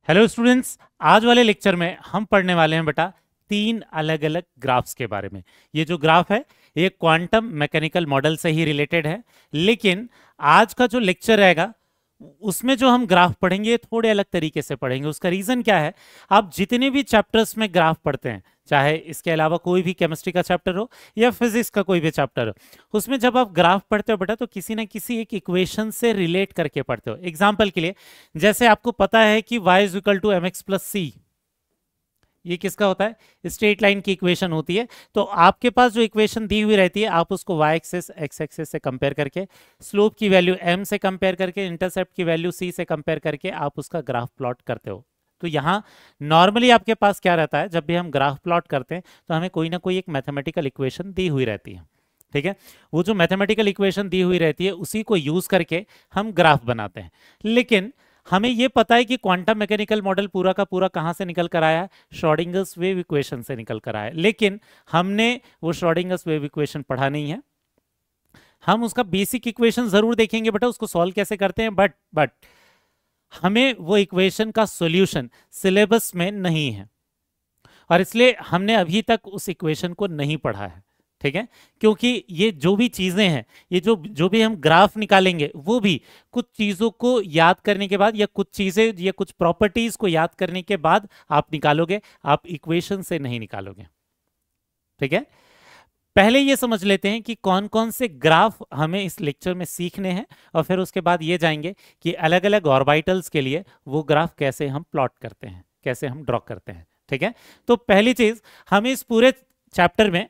Hello students, आज वाले lecture में हम पढ़ने वाले हैं बेटा तीन अलग अलग ग्राफ्स के बारे में। ये जो ग्राफ है ये क्वांटम मैकेनिकल मॉडल से ही रिलेटेड है, लेकिन आज का जो लेक्चर रहेगा उसमें जो हम ग्राफ पढ़ेंगे थोड़े अलग तरीके से पढ़ेंगे। उसका रीजन क्या है, आप जितने भी चैप्टर्स में ग्राफ पढ़ते हैं, चाहे इसके अलावा कोई भी केमिस्ट्री का चैप्टर हो या फिजिक्स का कोई भी चैप्टर हो, उसमें जब आप ग्राफ पढ़ते हो बेटा तो किसी ना किसी एक इक्वेशन से रिलेट करके पढ़ते हो। एग्जाम्पल के लिए, जैसे आपको पता है कि y is equal to mx plus c, ये किसका होता है, स्ट्रेट लाइन की इक्वेशन होती है। तो आपके पास जो इक्वेशन दी हुई रहती है, आप उसको y एक्सेस x एक्सेस से कंपेयर करके, स्लोप की वैल्यू m से कंपेयर करके, इंटरसेप्ट की वैल्यू c से कंपेयर करके आप उसका ग्राफ प्लॉट करते हो। तो यहाँ नॉर्मली आपके पास क्या रहता है, जब भी हम ग्राफ प्लॉट करते हैं तो हमें कोई ना कोई एक मैथमेटिकल इक्वेशन दी हुई रहती है। ठीक है, वो जो मैथमेटिकल इक्वेशन दी हुई रहती है उसी को यूज करके हम ग्राफ बनाते हैं। लेकिन हमें ये पता है कि क्वांटम मैकेनिकल मॉडल पूरा का पूरा कहां से निकल कर आया है, श्रोडिंगर्स वेव इक्वेशन से निकल कर आया है। लेकिन हमने वो श्रोडिंगर्स वेव इक्वेशन पढ़ा नहीं है। हम उसका बेसिक इक्वेशन जरूर देखेंगे बेटा, उसको सॉल्व कैसे करते हैं, बट हमें वो इक्वेशन का सॉल्यूशन सिलेबस में नहीं है और इसलिए हमने अभी तक उस इक्वेशन को नहीं पढ़ा है। ठीक है, क्योंकि ये जो भी चीजें हैं, ये जो भी हम ग्राफ निकालेंगे वो भी कुछ चीजों को याद करने के बाद या कुछ चीजें या कुछ प्रॉपर्टीज को याद करने के बाद आप निकालोगे, आप इक्वेशन से नहीं निकालोगे। ठीक है, पहले ये समझ लेते हैं कि कौन कौन से ग्राफ हमें इस लेक्चर में सीखने हैं और फिर उसके बाद ये जाएंगे कि अलग अलग ऑर्बिटल्स के लिए वो ग्राफ कैसे हम प्लॉट करते हैं, कैसे हम ड्रॉ करते हैं। ठीक है, तो पहली चीज, हमें इस पूरे चैप्टर में,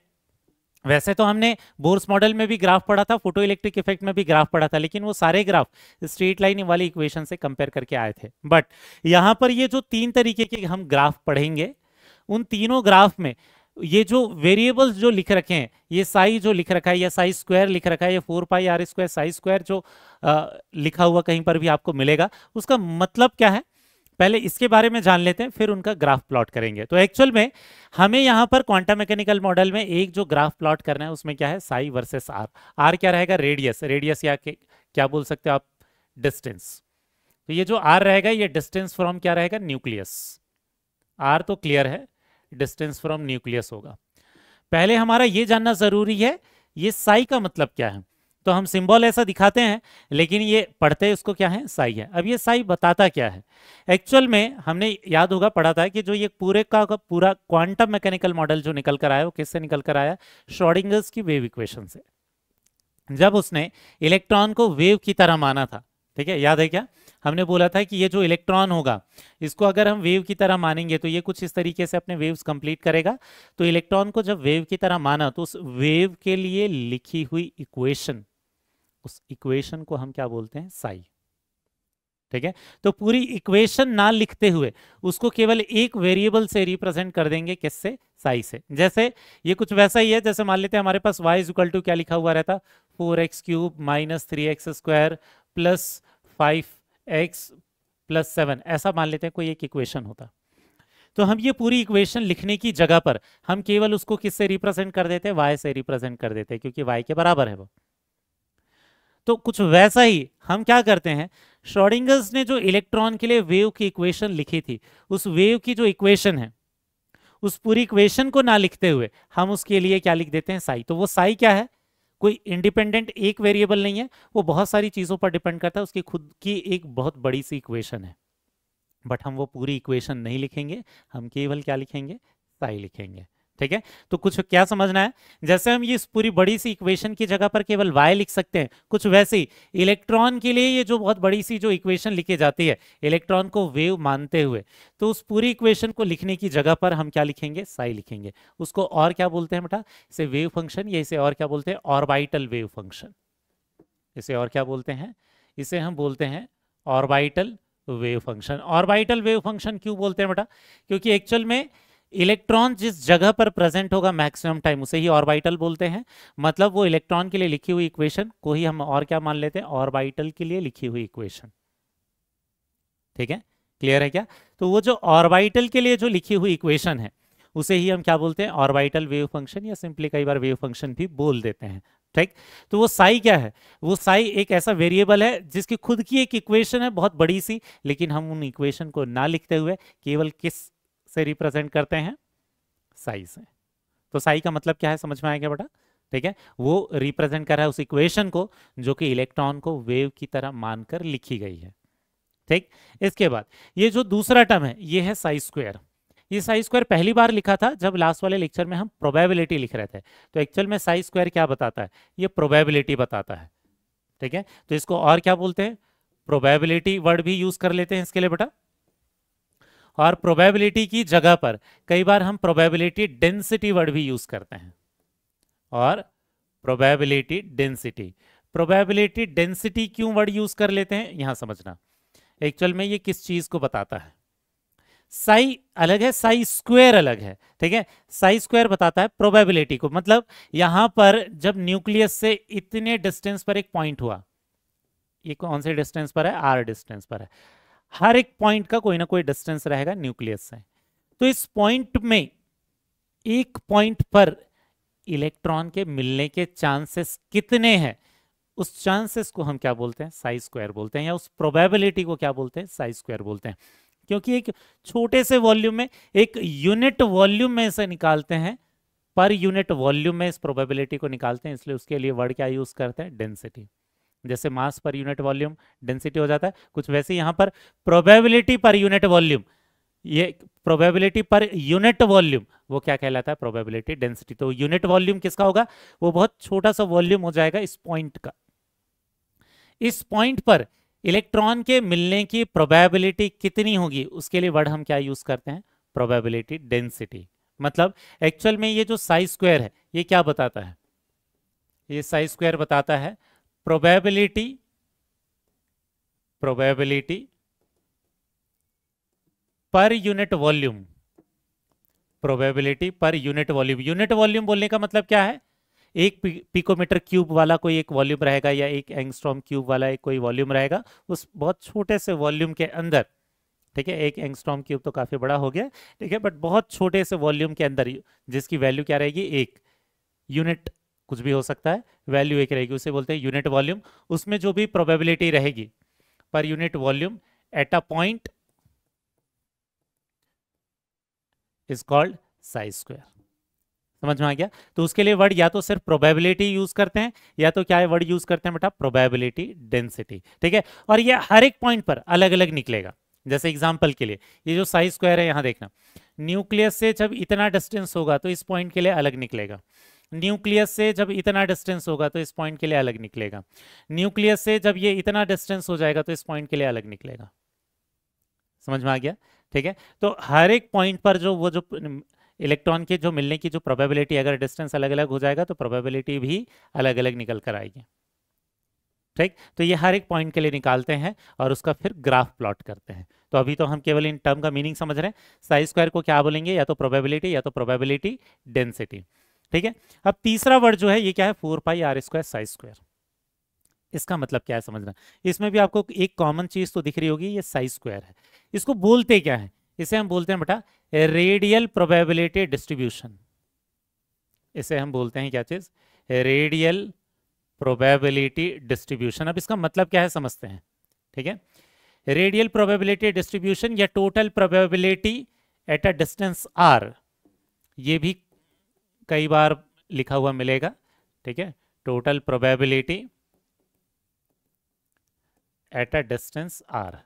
वैसे तो हमने बोर्स मॉडल में भी ग्राफ पढ़ा था, फोटो इलेक्ट्रिक इफेक्ट में भी ग्राफ पढ़ा था, लेकिन वो सारे ग्राफ स्ट्रेट लाइन वाली इक्वेशन से कंपेयर करके आए थे। बट यहां पर ये जो तीन तरीके के हम ग्राफ पढ़ेंगे, उन तीनों ग्राफ में ये जो वेरिएबल्स जो लिख रखे हैं, ये साई जो लिख रखा है या साई स्क्वायर लिख रखा है, या 4πr² साई स्क्वायर जो लिखा हुआ कहीं पर भी आपको मिलेगा, उसका मतलब क्या है, पहले इसके बारे में जान लेते हैं, फिर उनका ग्राफ प्लॉट करेंगे। तो एक्चुअल में हमें यहां पर क्वांटम मैकेनिकल मॉडल में एक जो ग्राफ प्लॉट करना है उसमें क्या है, साई वर्सेस आर। आर क्या रहेगा, रेडियस, रेडियस या क्या बोल सकते हो आप, डिस्टेंस। तो ये जो आर रहेगा ये डिस्टेंस फ्रॉम क्या रहेगा, न्यूक्लियस। आर तो क्लियर है, डिस्टेंस फ्रॉम न्यूक्लियस होगा। पहले हमारा ये जानना जरूरी है ये साई का मतलब क्या है। तो हम सिंबल ऐसा दिखाते हैं, लेकिन ये पढ़ते उसको क्या है, साई है। अब ये साई बताता क्या है, एक्चुअल में हमने याद होगा पढ़ा था कि जो ये पूरे का पूरा क्वांटम मैकेनिकल मॉडल जो निकल कर आया वो किससे निकल कर आया, श्रोडिंगर्स की वेव इक्वेशन से। जब उसने इलेक्ट्रॉन को वेव की तरह माना था, ठीक है, याद है क्या, हमने बोला था कि ये जो इलेक्ट्रॉन होगा इसको अगर हम वेव की तरह मानेंगे तो ये कुछ इस तरीके से अपने वेव्स कंप्लीट करेगा। तो इलेक्ट्रॉन को जब वेव की तरह माना तो उस वेव के लिए लिखी हुई इक्वेशन, उस इक्वेशन को हम क्या बोलते हैं, साई। ठीक है, तो पूरी इक्वेशन ना लिखते हुए उसको केवल एक वेरिएबल से रिप्रेजेंट कर देंगे, किससे, साई से। जैसे ये कुछ वैसा ही है, जैसे मान लेते हैं हमारे पास y इज इक्वल टू क्या लिखा हुआ रहता, 4x³ minus 3x² plus 5x plus 7, ऐसा मान लेते हैं कोई एक इक्वेशन होता। तो हम ये पूरी इक्वेशन लिखने की जगह पर हम केवल उसको किससे रिप्रेजेंट कर देते हैं, y से रिप्रेजेंट कर देते हैं, क्योंकि y के बराबर है वो। तो कुछ वैसा ही हम क्या करते हैं, श्रोडिंगर्स ने जो इलेक्ट्रॉन के लिए वेव की इक्वेशन लिखी थी, उस वेव की जो इक्वेशन है उस पूरी इक्वेशन को ना लिखते हुए हम उसके लिए क्या लिख देते हैं, साई। तो वो साई क्या है, कोई इंडिपेंडेंट एक वेरिएबल नहीं है, वो बहुत सारी चीजों पर डिपेंड करता है, उसकी खुद की एक बहुत बड़ी सी इक्वेशन है। बट हम वो पूरी इक्वेशन नहीं लिखेंगे, हम केवल क्या लिखेंगे, साई लिखेंगे। ठीक है, तो कुछ क्या समझना है, जैसे हम ये इस पूरी बड़ी सी इक्वेशन की जगह पर केवल y लिख सकते हैं, कुछ वैसे ही इलेक्ट्रॉन के लिए ये जो बहुत बड़ी सी जो इक्वेशन लिखी जाती है इलेक्ट्रॉन को वेव मानते हुए, तो उस पूरी इक्वेशन को लिखने की जगह पर हम क्या लिखेंगे, साई लिखेंगे। उसको और क्या बोलते हैं बेटा, इसे वेव फंक्शन, या इसे और क्या बोलते हैं, ऑर्बिटल वेव फंक्शन। इसे और क्या बोलते हैं, इसे हम बोलते हैं orbital wave function. Orbital wave function क्यों बोलते हैं बेटा, क्योंकि एक्चुअल में इलेक्ट्रॉन जिस जगह पर प्रेजेंट होगा मैक्सिमम टाइम उसे ही ऑर्बिटल बोलते हैं। मतलब वो इलेक्ट्रॉन के लिए लिखी हुई इक्वेशन को ही हम और क्या मान लेते हैं, ऑर्बिटल के लिए लिखी हुई इक्वेशन। ठीक है, क्लियर है क्या, तो वो जो ऑर्बिटल के लिए जो लिखी हुई इक्वेशन है उसे ही हम क्या बोलते हैं, ऑर्बिटल वेव फंक्शन, या सिंपली कई बार वेव फंक्शन भी बोल देते हैं। ठीक। तो वो साई क्या है, वो साई एक ऐसा वेरिएबल है जिसकी खुद की एक इक्वेशन है बहुत बड़ी सी, लेकिन हम उन इक्वेशन को ना लिखते हुए केवल किस से रिप्रेजेंट करते हैं, साई से। तो साई का मतलब क्या है समझ में आएगा बेटा, ठीक है। वो रिप्रेजेंट कर रहा है उस इक्वेशन को जो कि इलेक्ट्रॉन को वेव की तरह मानकर लिखी गई है, ठीक। इसके बाद ये जो दूसरा टर्म है ये है साई स्क्वायर। ये साई स्क्वायर पहली बार लिखा था जब लास्ट वाले लेक्चर में हम प्रोबेबिलिटी लिख रहे थे। तो एक्चुअल में साई स्क्वायर क्या बताता है, ये प्रोबेबिलिटी बताता है, ठीक है। तो इसको और क्या बोलते हैं, प्रोबेबिलिटी वर्ड भी यूज कर लेते हैं इसके लिए बेटा। और प्रोबेबिलिटी की जगह पर कई बार हम प्रोबेबिलिटी डेंसिटी वर्ड भी यूज करते हैं। और प्रोबेबिलिटी डेंसिटी क्यों वर्ड यूज कर लेते हैं यहां समझना। एक्चुअल में ये किस चीज को बताता है, साई अलग है, साई स्क्वायर अलग है, ठीक है। साई स्क्वायर बताता है प्रोबेबिलिटी को, मतलब यहां पर जब न्यूक्लियस से इतने डिस्टेंस पर एक पॉइंट हुआ, ये कौन से डिस्टेंस पर है, आर डिस्टेंस पर है, हर एक पॉइंट का कोई ना कोई डिस्टेंस रहेगा न्यूक्लियस से। तो इस पॉइंट में एक पॉइंट पर इलेक्ट्रॉन के मिलने के चांसेस कितने हैं, उस चांसेस को हम क्या बोलते हैं, साई स्क्वायर बोलते हैं, या उस प्रोबेबिलिटी को क्या बोलते हैं, साई स्क्वायर बोलते हैं। क्योंकि एक छोटे से वॉल्यूम में, एक यूनिट वॉल्यूम में इसे निकालते हैं, पर यूनिट वॉल्यूम में इस प्रोबेबिलिटी को निकालते हैं, इसलिए उसके लिए वर्ड क्या यूज करते हैं, डेंसिटी। जैसे मास पर यूनिट वॉल्यूम डेंसिटी हो जाता है, कुछ वैसे यहां पर प्रोबेबिलिटी पर यूनिट वॉल्यूम, ये प्रोबेबिलिटी पर यूनिट वॉल्यूम वो क्या कहलाता है, प्रोबेबिलिटी डेंसिटी। तो यूनिट वॉल्यूम किसका होगा, वो बहुत छोटा सा वॉल्यूम हो जाएगा इस पॉइंट का। इस पॉइंट पर इलेक्ट्रॉन के मिलने की प्रोबेबिलिटी कितनी होगी, उसके लिए वर्ड हम क्या यूज करते हैं, प्रोबेबिलिटी डेंसिटी। मतलब एक्चुअल में ये जो साई स्क्वायर है ये क्या बताता है, ये साई स्क्वायर बताता है probability per unit volume, probability per unit volume. Unit volume बोलने का मतलब क्या है, एक पिकोमीटर क्यूब वाला कोई एक वॉल्यूम रहेगा, या एक एंगस्ट्रॉम क्यूब वाला एक कोई वॉल्यूम रहेगा, उस बहुत छोटे से वॉल्यूम के अंदर, ठीक है, एक एंगस्ट्रॉम क्यूब तो काफी बड़ा हो गया, ठीक है, बट बहुत छोटे से वॉल्यूम के अंदर जिसकी वैल्यू क्या रहेगी, एक यूनिट, कुछ भी हो सकता है, वैल्यू एक रहेगी, उसे बोलते हैं यूनिट वॉल्यूम। उसमें जो भी प्रोबेबिलिटी रहेगी per unit volume at a point is called Sai square. समझ में आ गया। तो उसके लिए वर्ड या तो सिर्फ प्रोबेबिलिटी यूज करते हैं, या तो क्या है वर्ड यूज करते हैं बेटा, प्रोबेबिलिटी डेंसिटी, ठीक है। और ये हर एक पॉइंट पर अलग अलग निकलेगा। जैसे एग्जांपल के लिए ये जो साई स्क्वायर है यहां देखना, न्यूक्लियस से जब इतना डिस्टेंस होगा तो इस पॉइंट के लिए अलग निकलेगा, न्यूक्लियस से जब इतना डिस्टेंस होगा तो इस पॉइंट के लिए अलग निकलेगा, न्यूक्लियस से जब ये इतना डिस्टेंस हो जाएगा तो इस पॉइंट के लिए अलग निकलेगा। समझ में आ गया, ठीक है। तो हर एक पॉइंट पर जो वो जो इलेक्ट्रॉन के जो मिलने की जो प्रोबेबिलिटी, अगर डिस्टेंस अलग अलग हो जाएगा तो प्रोबेबिलिटी भी अलग अलग निकल कर आएगी, ठीक। तो ये हर एक पॉइंट के लिए निकालते हैं और उसका फिर ग्राफ प्लॉट करते हैं। तो अभी तो हम केवल इन टर्म का मीनिंग समझ रहे हैं, साई स्क्वायर को क्या बोलेंगे, या तो प्रोबेबिलिटी या तो प्रोबेबिलिटी डेंसिटी, ठीक है। अब तीसरा वर्ड जो है ये क्या है, 4πr² साई स्क्वायर। इसका मतलब क्या है समझना, इसमें भी आपको एक कॉमन चीज तो दिख रही होगी, ये साई स्क्वायर है। इसको बोलते क्या है, इसे हम बोलते हैं बेटा रेडियल प्रोबेबिलिटी डिस्ट्रीब्यूशन। इसे हम बोलते हैं क्या चीज, रेडियल प्रोबेबिलिटी डिस्ट्रीब्यूशन। अब इसका मतलब क्या है समझते हैं, ठीक है। रेडियल प्रोबेबिलिटी डिस्ट्रीब्यूशन या total probability at a distance r, ये भी कई बार लिखा हुआ मिलेगा, ठीक है। Total probability at a distance r,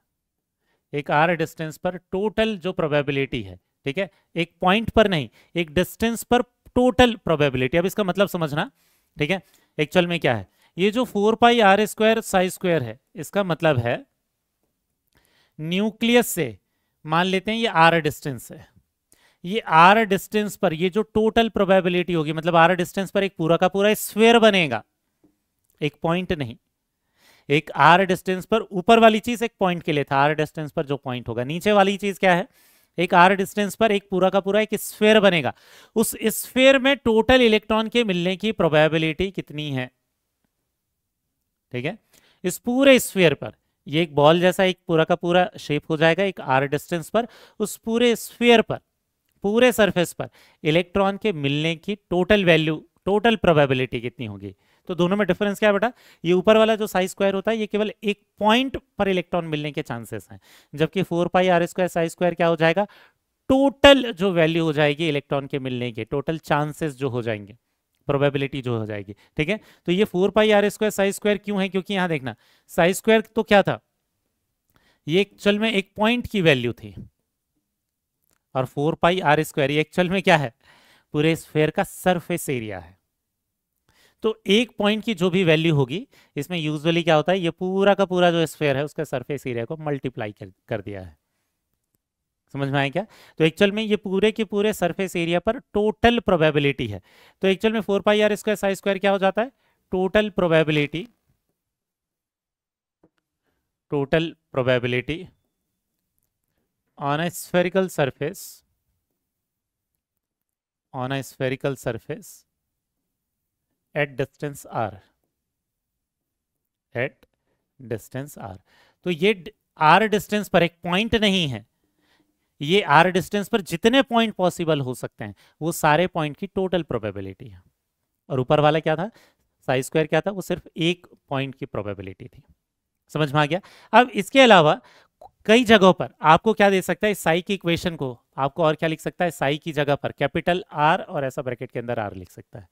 एक आर डिस्टेंस पर टोटल जो प्रोबेबिलिटी है, ठीक है, एक पॉइंट पर नहीं, एक डिस्टेंस पर टोटल प्रोबेबिलिटी। अब इसका मतलब समझना, ठीक है। एक्चुअल में क्या है, ये जो 4πr² साई स्क्वायर है, इसका मतलब है न्यूक्लियस से मान लेते हैं ये आर डिस्टेंस है, ये आर डिस्टेंस पर ये जो टोटल प्रोबेबिलिटी होगी, मतलब आर डिस्टेंस पर एक पूरा का पूरा स्फीयर बनेगा, एक पॉइंट नहीं। एक आर डिस्टेंस पर ऊपर वाली चीज एक पॉइंट के लिए था, आर डिस्टेंस पर जो पॉइंट होगा, नीचे वाली चीज क्या है, एक आर डिस्टेंस पर एक पूरा का पूरा एक स्फीयर बनेगा। उस स्फीयर में टोटल इलेक्ट्रॉन के मिलने की प्रोबेबिलिटी कितनी है, ठीक है। इस पूरे स्फीयर पर ये एक बॉल जैसा एक पूरा का पूरा शेप हो जाएगा एक आर डिस्टेंस पर, उस पूरे स्फीयर पर, पूरे सरफेस पर इलेक्ट्रॉन के मिलने की टोटल वैल्यू, टोटल प्रोबेबिलिटी कितनी होगी, तो दोनों में डिफरेंस क्या है बेटा, ये ऊपर वाला जो साई स्क्वायर होता है ये केवल एक पॉइंट पर इलेक्ट्रॉन मिलने के चांसेस हैं, जबकि 4πr² साई स्क्वायर क्या हो जाएगा, टोटल जो वैल्यू हो जाएगी इलेक्ट्रॉन के मिलने के, टोटल चांसेस जो हो जाएंगे, प्रोबेबिलिटी जो हो जाएगी। ठीक है, तो ये 4πr² साई स्क्वायर क्यों है, क्योंकि यहां देखना साई स्क्वायर तो क्या था, ये एक्चुअल में एक पॉइंट की वैल्यू थी, और 4πr² ये एक्चुअल में क्या है, पूरे स्फेयर का सरफेस एरिया है। तो एक पॉइंट की जो भी वैल्यू होगी, इसमें यूजुअली क्या होता है, ये पूरा का पूरा जो स्फेयर है उसका सरफेस एरिया को मल्टीप्लाई कर दिया है। समझ में आया क्या? तो एक्चुअल में ये पूरे के पूरे सरफेस एरिया पर टोटल प्रोबेबिलिटी है। तो एक्चुअल में 4πr² साई स्क्वायर क्या हो जाता है, total probability on a spherical surface at distance r, तो ये r डिस्टेंस पर एक पॉइंट नहीं है, ये r डिस्टेंस पर जितने पॉइंट पॉसिबल हो सकते हैं वो सारे पॉइंट की टोटल प्रोबेबिलिटी है। और ऊपर वाला क्या था, साई स्क्वायर क्या था, वो सिर्फ एक पॉइंट की प्रोबेबिलिटी थी। समझ में आ गया? अब इसके अलावा कई जगहों पर आपको क्या दे सकता है, साई की इक्वेशन को आपको और क्या लिख सकता है, साई की जगह पर कैपिटल आर और ऐसा ब्रैकेट के अंदर आर लिख सकता है।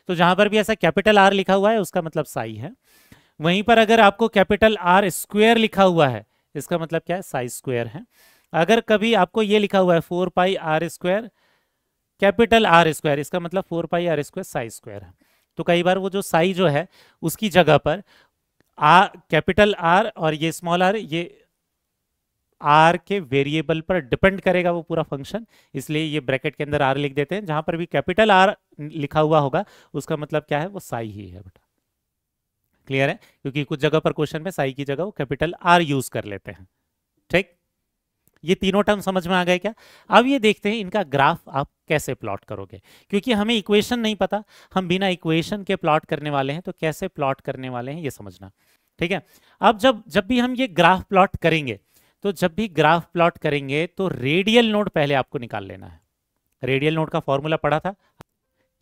तो जहां पर भी ऐसा कैपिटल आर लिखा हुआ है उसका मतलब साई है। वहीं पर अगर आपको कैपिटल आर स्क्वायर लिखा हुआ है, इसका मतलब क्या है, साई स्क्वायर है। अगर कभी आपको ये लिखा हुआ है 4πr² कैपिटल आर स्क्वायर, इसका मतलब 4πr² साई स्क्वायर है। तो कई बार वो जो साई जो है उसकी जगह पर कैपिटल आर और ये स्मॉल आर, ये आर के वेरिएबल पर डिपेंड करेगा वो पूरा फंक्शन, इसलिए ये ब्रैकेट के अंदर आर लिख देते हैं। जहां पर भी कैपिटल आर लिखा हुआ होगा उसका मतलब क्या है, वो साई ही है बेटा। क्लियर है? क्योंकि कुछ जगह पर क्वेश्चन में साई की जगह वो कैपिटल आर यूज कर लेते हैं। ठीक, ये तीनों टर्म समझ में आ गए क्या? अब ये देखते हैं इनका ग्राफ आप कैसे प्लॉट करोगे, क्योंकि हमें इक्वेशन नहीं पता, हम बिना इक्वेशन के प्लॉट करने वाले हैं, तो कैसे प्लॉट करने वाले हैं ये समझना। ठीक है, अब जब भी हम ये ग्राफ प्लॉट करेंगे, तो जब भी ग्राफ प्लॉट करेंगे तो रेडियल नोड पहले आपको निकाल लेना है। रेडियल नोड का फॉर्मूला पढ़ा था,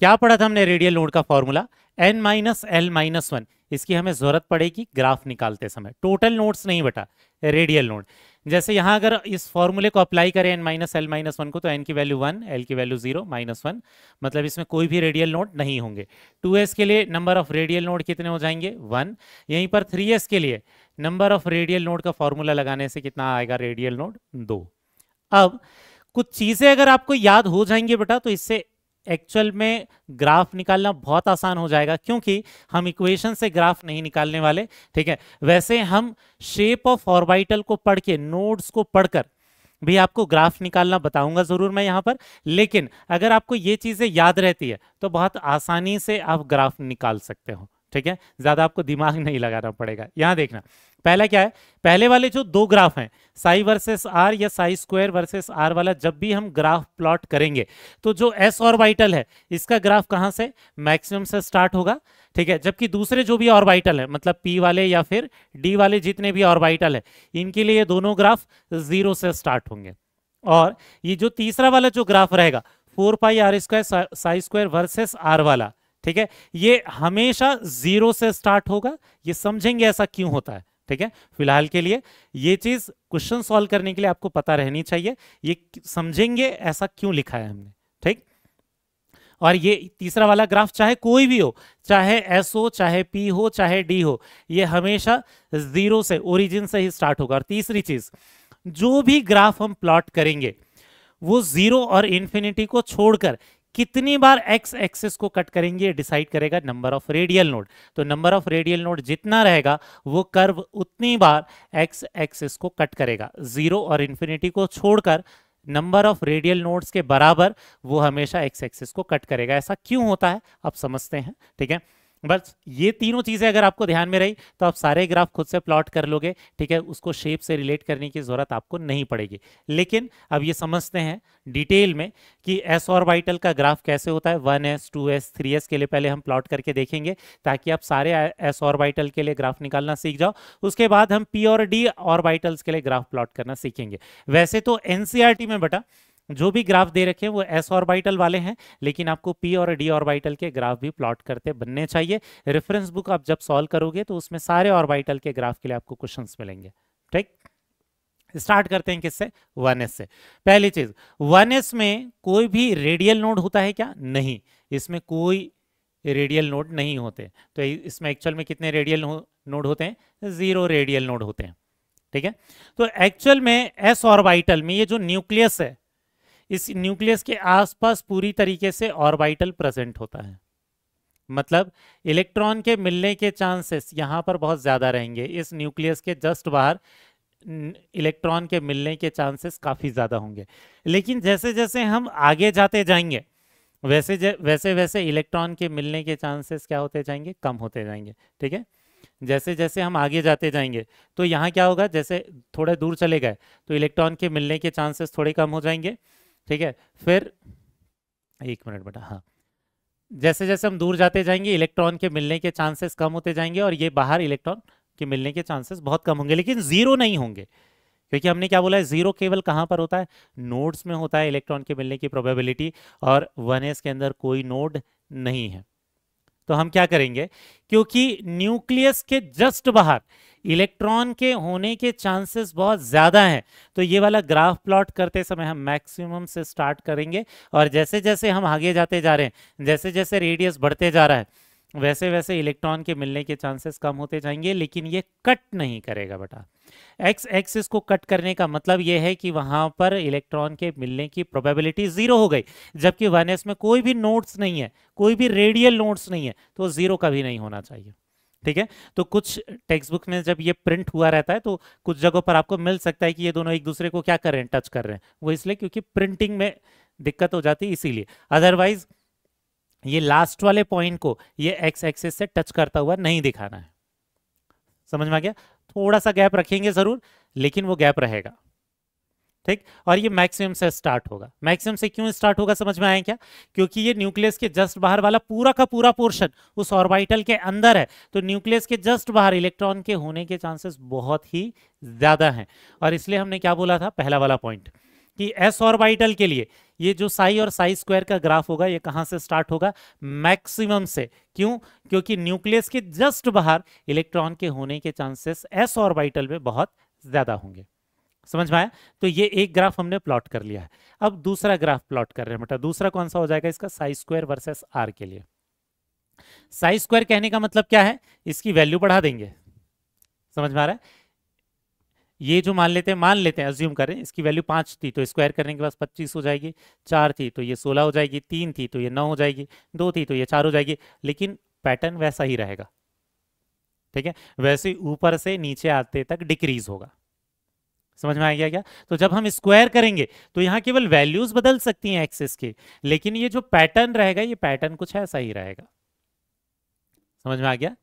क्या पढ़ा था हमने, रेडियल नोड का फॉर्मूला n-l-1। इसकी हमें जरूरत पड़ेगी ग्राफ निकालते समय, टोटल नोड्स नहीं बेटा, रेडियल नोड। जैसे यहां अगर इस फॉर्मूले को अप्लाई करें n-l-1 को, तो n की वैल्यू 1, l की वैल्यू 0, -1, मतलब इसमें कोई भी रेडियल नोड नहीं होंगे। 2s के लिए नंबर ऑफ रेडियल नोड कितने हो जाएंगे, 1। यहीं पर 3s के लिए नंबर ऑफ रेडियल नोड का फॉर्मूला लगाने से कितना आएगा, रेडियल नोड 2। अब कुछ चीजें अगर आपको याद हो जाएंगी बेटा, तो इससे एक्चुअल में ग्राफ निकालना बहुत आसान हो जाएगा, क्योंकि हम इक्वेशन से ग्राफ नहीं निकालने वाले। ठीक है, वैसे हम शेप ऑफ ऑर्बिटल को पढ़ के, नोड्स को पढ़कर भी आपको ग्राफ निकालना बताऊंगा जरूर मैं यहाँ पर, लेकिन अगर आपको ये चीजें याद रहती है तो बहुत आसानी से आप ग्राफ निकाल सकते हो। ठीक है, ज्यादा आपको दिमाग नहीं लगाना पड़ेगा। यहां देखना, पहला क्या है, पहले वाले जो दो ग्राफ हैं, साई वर्सेस आर या साई स्क्वायर वर्सेस आर वाला, जब भी हम ग्राफ प्लॉट करेंगे तो जो एस ऑर्बिटल है इसका ग्राफ कहां से, मैक्सिमम से स्टार्ट होगा। ठीक है, जबकि दूसरे जो भी ऑर्बिटल है, मतलब पी वाले या फिर डी वाले जितने भी ऑर्बिटल है, इनके लिए ये दोनों ग्राफ 0 से स्टार्ट होंगे। और ये जो तीसरा वाला जो ग्राफ रहेगा 4πr² Sai square versus r वाला, ठीक है, ये हमेशा 0 से स्टार्ट होगा। ये समझेंगे ऐसा क्यों होता है। ठीक है, फिलहाल के लिए ये चीज क्वेश्चन सॉल्व करने के लिए आपको पता रहनी चाहिए, ये समझेंगे ऐसा क्यों लिखा है हमने। ठीक, और ये तीसरा वाला ग्राफ चाहे कोई भी हो, चाहे एस हो, चाहे पी हो, चाहे डी हो, ये हमेशा 0 से, ओरिजिन से ही स्टार्ट होगा। और तीसरी चीज, जो भी ग्राफ हम प्लॉट करेंगे वो 0 और इंफिनिटी को छोड़कर कितनी बार एक्स एक्सिस को कट करेंगे डिसाइड करेगा नंबर ऑफ रेडियल नोड। तो नंबर ऑफ रेडियल नोड जितना रहेगा वो कर्व उतनी बार एक्स एक्सिस को कट करेगा। 0 और इंफिनिटी को छोड़कर नंबर ऑफ रेडियल नोड्स के बराबर वो हमेशा एक्स एक्सिस को कट करेगा। ऐसा क्यों होता है आप समझते हैं। ठीक है, बस ये तीनों चीजें अगर आपको ध्यान में रही तो आप सारे ग्राफ खुद से प्लॉट कर लोगे। ठीक है, उसको शेप से रिलेट करने की जरूरत आपको नहीं पड़ेगी। लेकिन अब ये समझते हैं डिटेल में कि एस ऑर्बिटल का ग्राफ कैसे होता है। 1s 2s 3s के लिए पहले हम प्लॉट करके देखेंगे, ताकि आप सारे एस ऑर्बिटल के लिए ग्राफ निकालना सीख जाओ। उसके बाद हम पी और डी ऑर्बिटल्स के लिए ग्राफ प्लॉट करना सीखेंगे। वैसे तो एनसीईआरटी में बेटा जो भी ग्राफ दे रखे हैं वो एस ऑर्बिटल वाले हैं, लेकिन आपको पी और डी ऑर्बिटल के ग्राफ भी प्लॉट करते बनने चाहिए। रेफरेंस बुक आप जब सॉल्व करोगे तो उसमें सारे ऑर्बिटल के ग्राफ के लिए आपको क्वेश्चंस मिलेंगे। ठीक, स्टार्ट करते हैं किससे? 1s से। पहली चीज, 1s में कोई भी रेडियल नोड होता है क्या? नहीं, इसमें कोई रेडियल नोड नहीं होते। तो इसमें एक्चुअल में कितने रेडियल नोड होते हैं? 0 रेडियल नोड होते हैं। ठीक है, तो एक्चुअल में एस ऑर्बिटल में ये जो न्यूक्लियस है, इस न्यूक्लियस के आसपास पूरी तरीके से ऑर्बिटल प्रेजेंट होता है। मतलब इलेक्ट्रॉन के मिलने के चांसेस यहां पर बहुत ज्यादा रहेंगे। इस न्यूक्लियस के जस्ट बाहर इलेक्ट्रॉन के मिलने के चांसेस काफी ज्यादा होंगे। लेकिन जैसे जैसे हम आगे जाते जाएंगे वैसे वैसे इलेक्ट्रॉन के मिलने के चांसेस क्या होते जाएंगे? कम होते जाएंगे। ठीक है, जैसे जैसे हम आगे जाते जाएंगे तो यहाँ क्या होगा? जैसे थोड़े दूर चले गए तो इलेक्ट्रॉन के मिलने के चांसेस थोड़े कम हो जाएंगे। ठीक है, फिर एक मिनट बेटा, हाँ, जैसे जैसे हम दूर जाते जाएंगे इलेक्ट्रॉन के मिलने के चांसेस कम होते जाएंगे और ये बाहर इलेक्ट्रॉन के मिलने के चांसेस बहुत कम होंगे, लेकिन जीरो नहीं होंगे। क्योंकि हमने क्या बोला है? जीरो केवल कहां पर होता है? नोड्स में होता है इलेक्ट्रॉन के मिलने की प्रोबेबिलिटी, और 1s के अंदर कोई नोड नहीं है। तो हम क्या करेंगे? क्योंकि न्यूक्लियस के जस्ट बाहर इलेक्ट्रॉन के होने के चांसेस बहुत ज्यादा हैं, तो ये वाला ग्राफ प्लॉट करते समय हम मैक्सिमम से स्टार्ट करेंगे, और जैसे जैसे हम आगे जाते जा रहे हैं, जैसे जैसे रेडियस बढ़ते जा रहा है, वैसे वैसे इलेक्ट्रॉन के मिलने के चांसेस कम होते जाएंगे। लेकिन ये कट नहीं करेगा बेटा। एक्स एक्सिस को कट करने का मतलब ये है कि वहां पर इलेक्ट्रॉन के मिलने की प्रोबेबिलिटी जीरो हो गई, जबकि 1s में कोई भी नोड्स नहीं है, कोई भी रेडियल नोड्स नहीं है, तो जीरो कभी नहीं होना चाहिए। ठीक है, तो कुछ टेक्स्ट बुक में जब ये प्रिंट हुआ रहता है तो कुछ जगहों पर आपको मिल सकता है कि ये दोनों एक दूसरे को क्या कर रहे हैं? टच कर रहे हैं। वो इसलिए क्योंकि प्रिंटिंग में दिक्कत हो जाती है, इसीलिए। अदरवाइज ये लास्ट वाले पॉइंट को ये एक्स एक्सिस से टच करता हुआ नहीं दिखाना है। समझ में आ गया? थोड़ा सा गैप रखेंगे जरूर, लेकिन वो गैप रहेगा। ठीक, और ये मैक्सिमम से स्टार्ट होगा। मैक्सिमम से क्यों स्टार्ट होगा समझ में आया क्या? क्योंकि ये न्यूक्लियस के जस्ट बाहर वाला पूरा का पूरा पोर्शन उस ऑर्बिटल के अंदर है, तो न्यूक्लियस के जस्ट बाहर इलेक्ट्रॉन के होने के चांसेस बहुत ही ज्यादा हैं। और इसलिए हमने क्या बोला था? पहला वाला पॉइंट कि एस ऑर्बिटल के लिए ये जो साई और साई स्क्वायर का ग्राफ होगा, ये कहां से स्टार्ट होगा? मैक्सिमम से। क्यों? क्योंकि न्यूक्लियस के जस्ट बाहर इलेक्ट्रॉन के होने के चांसेस एस ऑर्बिटल में बहुत ज्यादा होंगे। समझ में आया? तो ये एक ग्राफ हमने प्लॉट कर लिया है। अब दूसरा ग्राफ प्लॉट कर रहे हैं बेटा। दूसरा कौन सा हो जाएगा इसका? साई स्क्वायर वर्सेस आर के लिए। साई स्क्वायर कहने का मतलब क्या है? इसकी वैल्यू बढ़ा देंगे। समझ में आ रहा है? ये जो मान लेते हैं अज्यूम करें इसकी वैल्यू 5 थी तो स्क्वायर करने के बाद 25 हो जाएगी, 4 थी तो ये 16 हो जाएगी, 3 थी तो ये 9 हो जाएगी, 2 थी तो ये 4 हो जाएगी, लेकिन पैटर्न वैसा ही रहेगा। ठीक है, वैसे ऊपर से नीचे आते तक डिक्रीज होगा। समझ में आ गया क्या? तो जब हम स्क्वायर करेंगे तो यहाँ केवल वैल्यूज बदल सकती हैं एक्सिस की, लेकिन ये जो पैटर्न रहेगा ये पैटर्न कुछ ऐसा ही रहेगा। समझ में आ गया?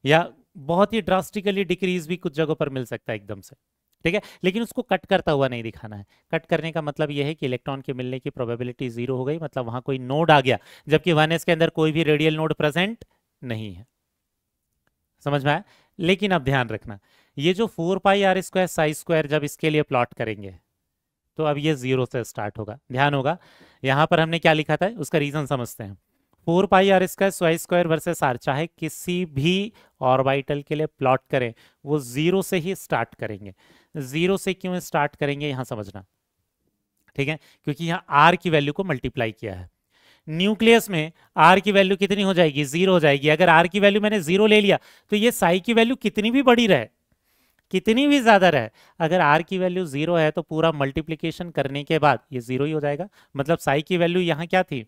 या बहुत ही ड्रास्टिकली डिक्रीज भी कुछ जगहों पर मिल सकता है एकदम से। ठीक है, लेकिन उसको कट करता हुआ नहीं दिखाना है। कट करने का मतलब यह है कि इलेक्ट्रॉन के मिलने की प्रोबेबिलिटी जीरो हो गई, मतलब वहां कोई नोड आ गया, जबकि 1s के अंदर कोई भी रेडियल नोड प्रेजेंट नहीं है। समझ में आया? लेकिन अब ध्यान रखना, ये जो 4 pi r square psi square जब इसके लिए प्लॉट करेंगे तो अब ये जीरो से स्टार्ट होगा। ध्यान होगा यहां पर हमने क्या लिखा था, उसका रीजन समझते हैं। 4 pi r square psi square versus r, चाहे किसी भी ऑर्बिटल के लिए प्लॉट करें वो जीरो से ही स्टार्ट करेंगे। जीरो से क्यों स्टार्ट करेंगे यहां समझना। ठीक है, क्योंकि यहां आर की वैल्यू को मल्टीप्लाई किया है। न्यूक्लियस में आर की वैल्यू कितनी हो जाएगी? जीरो हो जाएगी। अगर आर की वैल्यू मैंने जीरो ले लिया तो ये साई की वैल्यू कितनी भी बड़ी रहे, कितनी भी ज्यादा रहे, अगर आर की वैल्यू जीरो है तो पूरा मल्टीप्लीकेशन करने के बाद ये जीरो ही हो जाएगा। मतलब साई की वैल्यू यहाँ क्या थी?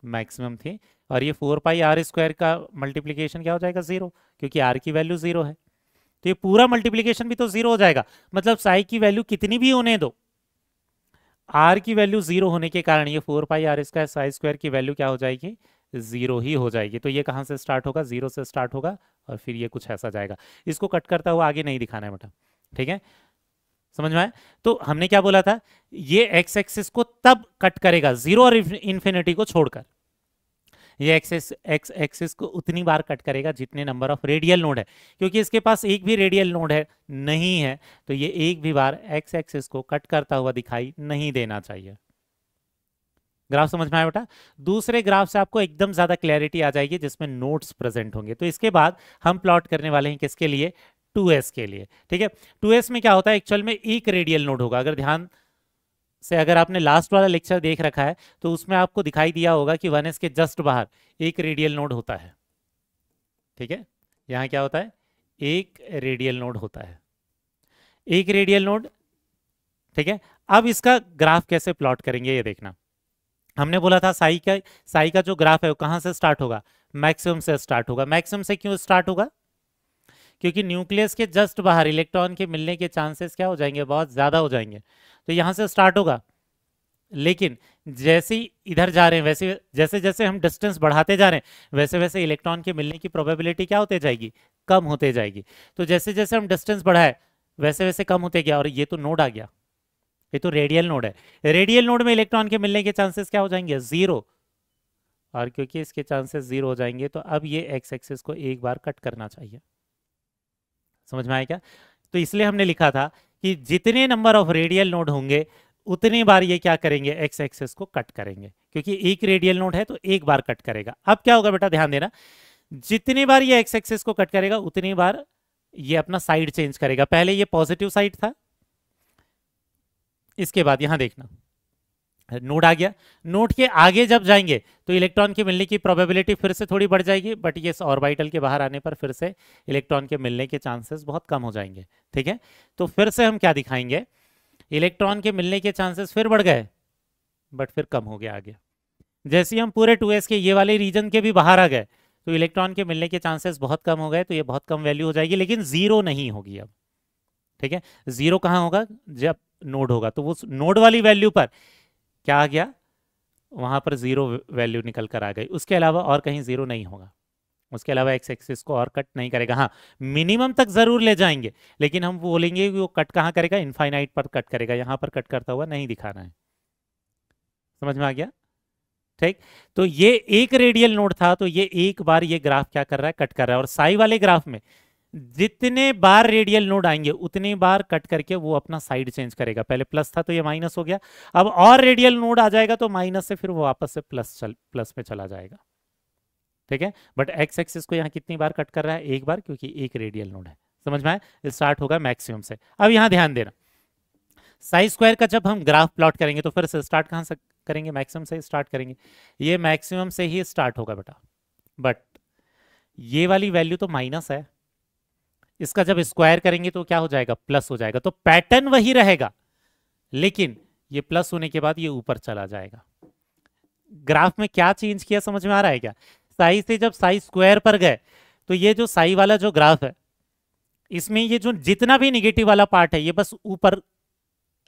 मैक्सिमम थी, और ये 4 पाई आर स्क्वायर का मल्टीप्लीकेशन क्या हो जाएगा? जीरो, क्योंकि आर की वैल्यू जीरो है। तो ये पूरा मल्टीप्लीकेशन भी तो जीरो हो जाएगा। मतलब साई की वैल्यू कितनी भी होने दो, आर की वैल्यू जीरो होने के कारण ये 4 pi r square psi square की वैल्यू क्या हो जाएगी? जीरो ही हो जाएगी। तो ये कहां से स्टार्ट होगा? जीरो से स्टार्ट होगा, और फिर ये कुछ ऐसा जाएगा। इसको कट करता हुआ आगे नहीं दिखाना है बेटा। ठीक है, समझ में आया? तो हमने क्या बोला था, ये एक्स एक्सिस को तब कट करेगा जीरो और इन्फिनिटी को छोड़कर। ये एक्स एक्सिस को उतनी बार कट करेगा जितने नंबर ऑफ रेडियल नोड है, क्योंकि इसके पास एक भी रेडियल नोड है नहीं है, तो ये एक भी बार एक्स एक्सिस को कट करता हुआ दिखाई नहीं देना चाहिए। ग्राफ समझ में आया बेटा? दूसरे ग्राफ से आपको एकदम ज्यादा क्लैरिटी आ जाएगी जिसमें नोड्स प्रेजेंट होंगे। तो इसके बाद हम प्लॉट करने वाले हैं किसके लिए? 2s के लिए। ठीक है, 2s में क्या होता है, एक्चुअल में एक रेडियल नोड होगा। अगर ध्यान से अगर आपने लास्ट वाला लेक्चर देख रखा है तो उसमें आपको दिखाई दिया होगा कि 1s के जस्ट बाहर एक रेडियल नोड होता है। ठीक है, यहां क्या होता है? एक रेडियल नोड होता है, एक रेडियल नोड। ठीक है, अब इसका ग्राफ कैसे प्लॉट करेंगे ये देखना। हमने बोला था साई का जो ग्राफ है वो कहां से स्टार्ट होगा? मैक्सिमम से स्टार्ट होगा। मैक्सिमम से क्यों स्टार्ट होगा? क्योंकि न्यूक्लियस के जस्ट बाहर इलेक्ट्रॉन के मिलने के चांसेस क्या हो जाएंगे? बहुत ज्यादा हो जाएंगे, तो यहां से स्टार्ट होगा। लेकिन जैसे ही इधर जा रहे हैं, वैसे जैसे जैसे हम डिस्टेंस बढ़ाते जा रहे हैं वैसे वैसे इलेक्ट्रॉन के मिलने की प्रोबेबिलिटी क्या होते जाएगी? कम होते जाएगी। तो जैसे जैसे हम डिस्टेंस बढ़ाए वैसे वैसे कम होते गया। और ये तो नोड आ गया, ये तो रेडियल नोड है। रेडियल नोड में इलेक्ट्रॉन के मिलने के चांसेस क्या हो जाएंगे? जीरो। और क्योंकि इसके चांसेस जीरो हो जाएंगे तो अब ये एक्स एक्सिस को एक बार कट करना चाहिए। समझ में आया क्या? तो इसलिए हमने लिखा था कि जितने नंबर ऑफ रेडियल नोड होंगे उतनी बार ये क्या करेंगे? एक्स एक्सिस को कट करेंगे, क्योंकि एक रेडियल नोड है तो एक बार कट करेगा। अब क्या होगा बेटा, ध्यान देना, जितनी बार ये एक्स एक्सिस को कट करेगा उतनी बार ये अपना साइड चेंज करेगा। पहले ये पॉजिटिव साइड था, इसके बाद यहां देखना नोड आ गया। नोड के आगे जब जाएंगे तो इलेक्ट्रॉन के मिलने की प्रोबेबिलिटी फिर से थोड़ी बढ़ जाएगी, बट ये ऑर्बिटल के बाहर आने पर फिर से इलेक्ट्रॉन के मिलने के चांसेस बहुत कम हो जाएंगे। ठीक है, तो फिर से हम क्या दिखाएंगे? इलेक्ट्रॉन के मिलने के चांसेस फिर बढ़ गए, बट फिर कम हो गया आगे। जैसे ही हम पूरे 2s के ये वाले रीजन के भी बाहर आ गए तो इलेक्ट्रॉन के मिलने के चांसेस बहुत कम हो गए, तो ये बहुत कम वैल्यू हो जाएगी, लेकिन जीरो नहीं होगी अब। ठीक है, जीरो कहाँ होगा? जब नोड होगा, तो वो नोड वाली वैल्यू पर क्या आ गया? वहां पर जीरो वैल्यू निकल कर आ गई। उसके अलावा और कहीं जीरो नहीं होगा। उसके अलावा एक्स एक्सिस को और कट नहीं करेगा। हाँ, मिनिमम तक जरूर ले जाएंगे, लेकिन हम बोलेंगे कि वो कट कहाँ करेगा? इनफाइनाइट पर कट करेगा। यहां पर कट करता हुआ नहीं दिखाना है। समझ में आ गया? ठीक, तो ये एक रेडियल नोड था, तो ये एक बार ये ग्राफ क्या कर रहा है? कट कर रहा है। और साई वाले ग्राफ में जितने बार रेडियल नोड आएंगे उतनी बार कट करके वो अपना साइड चेंज करेगा। पहले प्लस था तो ये माइनस हो गया, अब और रेडियल नोड आ जाएगा तो माइनस से फिर वो वापस से प्लस में चला जाएगा। ठीक है, बट एक्स एक्सिस को यहाँ कितनी बार कट कर रहा है? एक बार, क्योंकि एक रेडियल नोड है। समझ में आया? स्टार्ट होगा मैक्सिमम से। अब यहाँ ध्यान देना, साई स्क्वायर का जब हम ग्राफ प्लॉट करेंगे तो फिर से स्टार्ट कहाँ से करेंगे? मैक्सिमम से स्टार्ट करेंगे। ये मैक्सिमम से ही स्टार्ट होगा बेटा, बट ये वाली वैल्यू तो माइनस है, इसका जब स्क्वायर करेंगे तो क्या हो जाएगा? प्लस हो जाएगा। तो पैटर्न वही रहेगा, लेकिन ये प्लस होने के बाद ये ऊपर चला जाएगा। ग्राफ में क्या चेंज किया समझ में आ रहा है क्या? साई से जब साई स्क्वायर पर गए तो ये जो साई वाला जो ग्राफ है इसमें ये जो जितना भी निगेटिव वाला पार्ट है ये बस ऊपर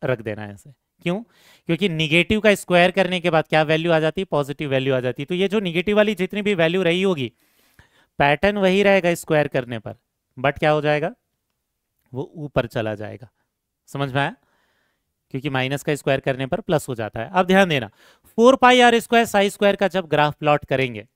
रख देना है ऐसे। क्यों? क्योंकि निगेटिव का स्क्वायर करने के बाद क्या वैल्यू आ जाती है? पॉजिटिव वैल्यू आ जाती है। तो ये जो निगेटिव वाली जितनी भी वैल्यू रही होगी पैटर्न वही रहेगा स्क्वायर करने पर, बट क्या हो जाएगा? वो ऊपर चला जाएगा। समझ में आया? क्योंकि माइनस का स्क्वायर करने पर प्लस हो जाता है। अब ध्यान देना, 4 pi r square psi square का जब ग्राफ प्लॉट करेंगे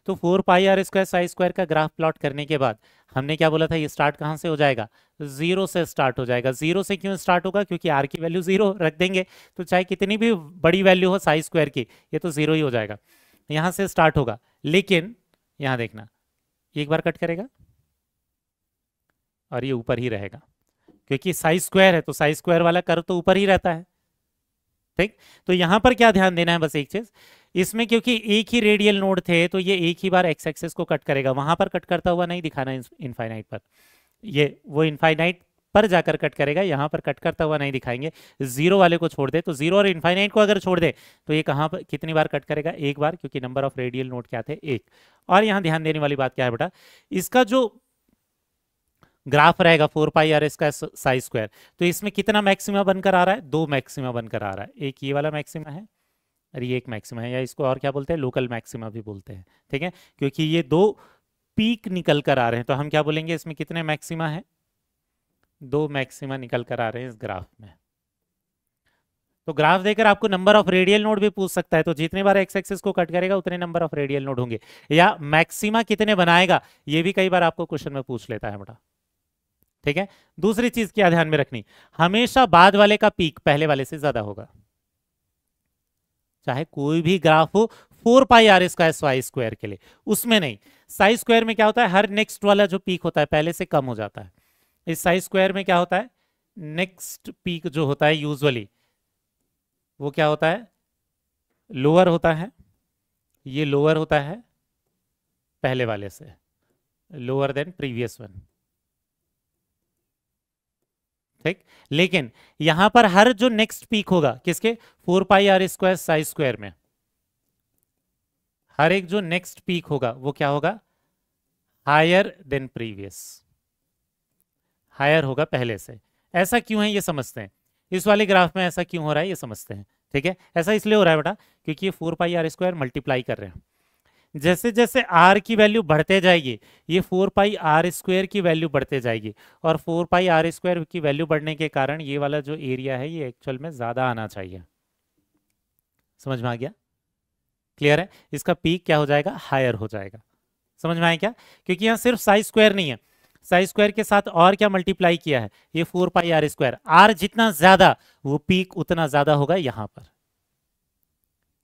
तो 4 pi r square psi square का ग्राफ प्लॉट करने के बाद हमने क्या बोला था? ये स्टार्ट कहां से हो जाएगा? जीरो से स्टार्ट हो जाएगा। जीरो से क्यों स्टार्ट होगा? क्योंकि आर की वैल्यू जीरो रख देंगे तो चाहे कितनी भी बड़ी वैल्यू हो साई स्क्वायर की ये तो जीरो ही हो जाएगा। यहां से स्टार्ट होगा, लेकिन यहां देखना एक बार कट करेगा और ये ऊपर ही रहेगा, क्योंकि साई स्क्वायर है तो साई स्क्वायर वाला कर्व तो ऊपर ही रहता है। ठीक, तो यहां पर क्या ध्यान देना है? बस एक चीज, इसमें क्योंकि एक ही रेडियल नोड थे तो ये एक ही बार एक्स एक्सिस को कट करेगा, वहां पर कट करता हुआ नहीं दिखाना इनफाइनाइट पर। ये वो इनफाइनाइट पर जाकर कट करेगा, यहां पर कट करता हुआ नहीं दिखाएंगे। जीरो वाले को छोड़ दे, तो जीरो और इनफाइनाइट को अगर छोड़ दे तो ये कहां पर कितनी बार कट करेगा? एक बार, क्योंकि नंबर ऑफ रेडियल नोड क्या थे? एक। और यहां ध्यान देने वाली बात क्या है बेटा, इसका जो ग्राफ रहेगा 4 पाई आर इसका साई स्क्वायर, तो इसमें कितना मैक्सिमा बनकर आ रहा है? दो मैक्सिमा बनकर आ रहा है। एक ये वाला मैक्सिमा है और ये एक मैक्सिमा है, या इसको और क्या बोलते हैं? लोकल मैक्सिमा भी बोलते हैं। ठीक है, क्योंकि ये दो पीक निकल कर आ रहे हैं तो हम क्या बोलेंगे? इसमें कितने मैक्सिमा है? दो मैक्सिमा निकल कर आ रहे हैं इस ग्राफ में। तो ग्राफ देकर आपको नंबर ऑफ रेडियल नोड भी पूछ सकता है, तो जितने बार एक्स एक्सिस को कट करेगा उतने नंबर ऑफ रेडियल नोड होंगे, या मैक्सिमा कितने बनाएगा ये भी कई बार आपको क्वेश्चन में पूछ लेता है बेटा। ठीक है, दूसरी चीज क्या ध्यान में रखनी, हमेशा बाद वाले का पीक पहले वाले से ज्यादा होगा, चाहे कोई भी ग्राफ हो 4πr² के लिए, उसमें नहीं। साई स्क्वायर में क्या होता है, हर नेक्स्ट वाला जो पीक होता है पहले से कम हो जाता है। इस साई स्क्वायर में क्या होता है, नेक्स्ट पीक जो होता है यूजुअली वो क्या होता है, लोअर होता है, ये लोअर होता है पहले वाले से, लोअर देन प्रीवियस वन। ठीक, लेकिन यहां पर हर जो नेक्स्ट पीक होगा किसके, 4πr² साई स्क्वायर में, हर एक जो नेक्स्ट पीक होगा वो क्या होगा, हायर देन प्रीवियस, हायर होगा पहले से। ऐसा क्यों है ये समझते हैं, इस वाले ग्राफ में ऐसा क्यों हो रहा है ये समझते हैं। ठीक है, ऐसा इसलिए हो रहा है बेटा क्योंकि ये 4πr² मल्टीप्लाई कर रहे हैं, जैसे जैसे r की वैल्यू बढ़ते जाएगी ये 4πr² की वैल्यू बढ़ते जाएगी, और 4πr² की वैल्यू बढ़ने के कारण ये वाला जो एरिया है ये एक्चुअल में ज्यादा आना चाहिए। समझ में आ गया, क्लियर है, इसका पीक क्या हो जाएगा, हायर हो जाएगा। समझ में आया क्या, क्योंकि यहाँ सिर्फ साई स्क्वायर नहीं है, साई स्क्वायर के साथ और क्या मल्टीप्लाई किया है, ये 4πr², आर जितना ज्यादा वो पीक उतना ज्यादा होगा यहां पर।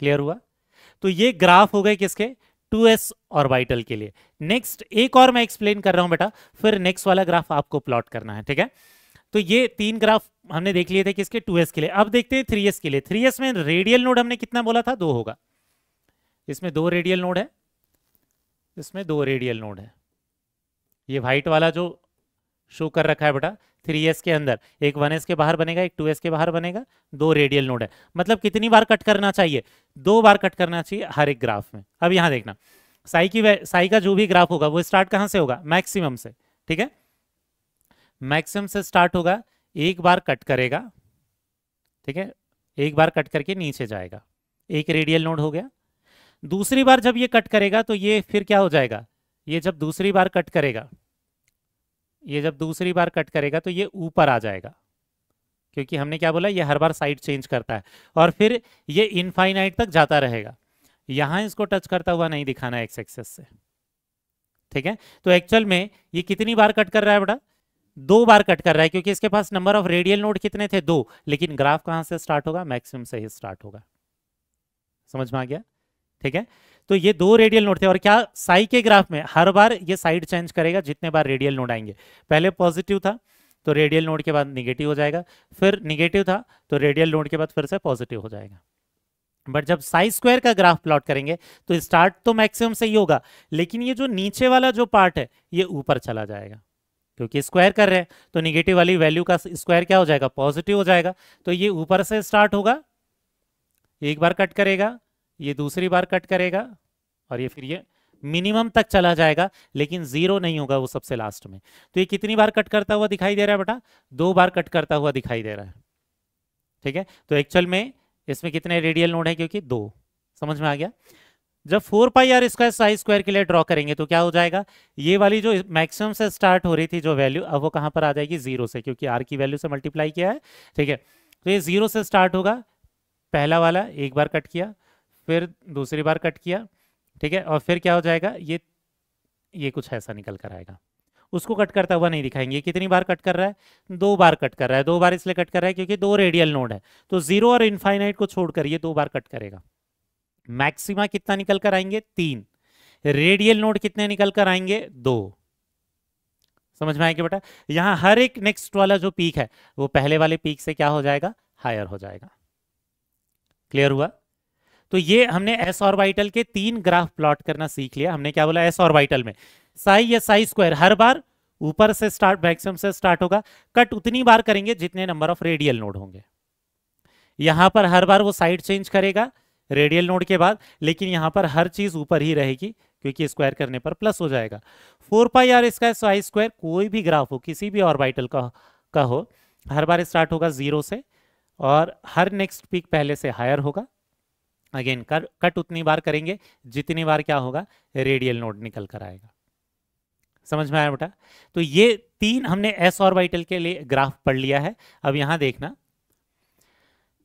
क्लियर हुआ, तो ये ग्राफ हो गए किसके, 2s ऑर्बिटल के लिए। नेक्स्ट एक और मैं एक्सप्लेन कर रहा हूं बेटा, फिर नेक्स्ट वाला ग्राफ आपको प्लॉट करना है। ठीक है, तो ये 3 ग्राफ हमने देख लिए थे किसके, 2s के लिए। अब देखते हैं 3s के लिए। 3s में रेडियल नोड हमने कितना बोला था, 2 होगा, इसमें 2 रेडियल नोड है, इसमें 2 रेडियल नोड है। ये व्हाइट वाला जो शो कर रखा है बेटा 3s के अंदर, एक 1s के बाहर बनेगा, एक 2s के बाहर बनेगा, 2 रेडियल नोड है। मतलब कितनी बार कट करना चाहिए, 2 बार कट करना चाहिए हर एक ग्राफ में। अब यहां देखना, साई का जो भी ग्राफ होगा वो स्टार्ट कहां से होगा, मैक्सिमम से। ठीक है, मैक्सिमम से स्टार्ट होगा, एक बार कट करेगा, ठीक है, एक बार कट करके नीचे जाएगा, एक रेडियल नोड हो गया। दूसरी बार जब ये कट करेगा तो ये फिर क्या हो जाएगा, ये जब दूसरी बार कट करेगा, ये जब दूसरी बार कट करेगा तो ये ऊपर आ जाएगा, क्योंकि हमने क्या बोला ये हर बार साइड चेंज करता है, और फिर ये इनफाइनाइट तक जाता रहेगा। यहां इसको टच करता हुआ नहीं दिखाना है एक्स एक्सेस से। ठीक है, तो एक्चुअल में ये कितनी बार कट कर रहा है बेटा, 2 बार कट कर रहा है, क्योंकि इसके पास नंबर ऑफ रेडियल नोड कितने थे, 2, लेकिन ग्राफ कहां से स्टार्ट होगा, मैक्सिमम से ही स्टार्ट होगा। समझ में आ गया। ठीक है, तो ये 2 रेडियल नोड थे, और क्या साई के ग्राफ में हर बार ये साइड चेंज करेगा जितने बार रेडियल नोड आएंगे। पहले पॉजिटिव था तो रेडियल नोड के बाद निगेटिव हो जाएगा, फिर निगेटिव था तो रेडियल नोड के बाद फिर से पॉजिटिव हो जाएगा। बट जब साई स्क्वायर का ग्राफ प्लॉट करेंगे तो स्टार्ट तो मैक्सिमम से ही होगा, लेकिन ये जो नीचे वाला जो पार्ट है ये ऊपर चला जाएगा, क्योंकि स्क्वायर कर रहे हैं तो निगेटिव वाली वैल्यू का स्क्वायर क्या हो जाएगा, पॉजिटिव हो जाएगा। तो ये ऊपर से स्टार्ट होगा, एक बार कट करेगा, ये दूसरी बार कट करेगा, और ये फिर ये मिनिमम तक चला जाएगा, लेकिन 0 नहीं होगा वो सबसे लास्ट में। तो ये कितनी बार कट करता हुआ दिखाई दे रहा है बेटा, 2 बार कट करता हुआ दिखाई दे रहा है। ठीक है, तो एक्चुअल में इसमें कितने रेडियल नोड है, क्योंकि 2। समझ में आ गया। जब 4πr² साई स्क्वायर के लिए ड्रॉ करेंगे तो क्या हो जाएगा, ये वाली जो मैक्सिमम से स्टार्ट हो रही थी जो वैल्यू, अब वो कहां पर आ जाएगी, 0 से, क्योंकि r की वैल्यू से मल्टीप्लाई किया है। ठीक है, तो ये 0 से स्टार्ट होगा, पहला वाला एक बार कट किया, फिर दूसरी बार कट किया, ठीक है, और फिर क्या हो जाएगा, ये कुछ ऐसा निकल कर आएगा। उसको कट करता हुआ नहीं दिखाएंगे। कितनी बार कट कर रहा है, 2 बार कट कर रहा है। 2 बार इसलिए कट कर रहा है क्योंकि 2 रेडियल नोड है, तो 0 और इनफाइनाइट को छोड़कर ये 2 बार कट करेगा। मैक्सिमा कितना निकल कर आएंगे, 3। रेडियल नोड कितने निकल कर आएंगे, 2। समझ में आएगा बेटा। यहां हर एक नेक्स्ट वाला जो पीक है वो पहले वाले पीक से क्या हो जाएगा, हायर हो जाएगा। क्लियर हुआ। तो ये हमने एस ऑर्बिटल के 3 ग्राफ प्लॉट करना सीख लिया। हमने क्या बोला, एस ऑर्बिटल में साई या साई स्क्वायर हर बार ऊपर से स्टार्ट, मैक्सिमम से स्टार्ट होगा, कट उतनी बार करेंगे जितने नंबर ऑफ रेडियल नोड होंगे। यहां पर हर बार वो साइड चेंज करेगा रेडियल नोड के बाद, लेकिन यहां पर हर चीज ऊपर ही रहेगी क्योंकि स्क्वायर करने पर प्लस हो जाएगा। 4πr² साई स्क्वायर कोई भी ग्राफ हो, किसी भी ऑर्बिटल का हो, हर बार स्टार्ट होगा 0 से, और हर नेक्स्ट पीक पहले से हायर होगा। अगेन कट उतनी बार करेंगे जितनी बार क्या होगा, रेडियल नोड निकल कर आएगा। समझ में आया बेटा। तो ये 3 हमने एस ऑर्बिटल के लिए ग्राफ पढ़ लिया है। अब यहां देखना,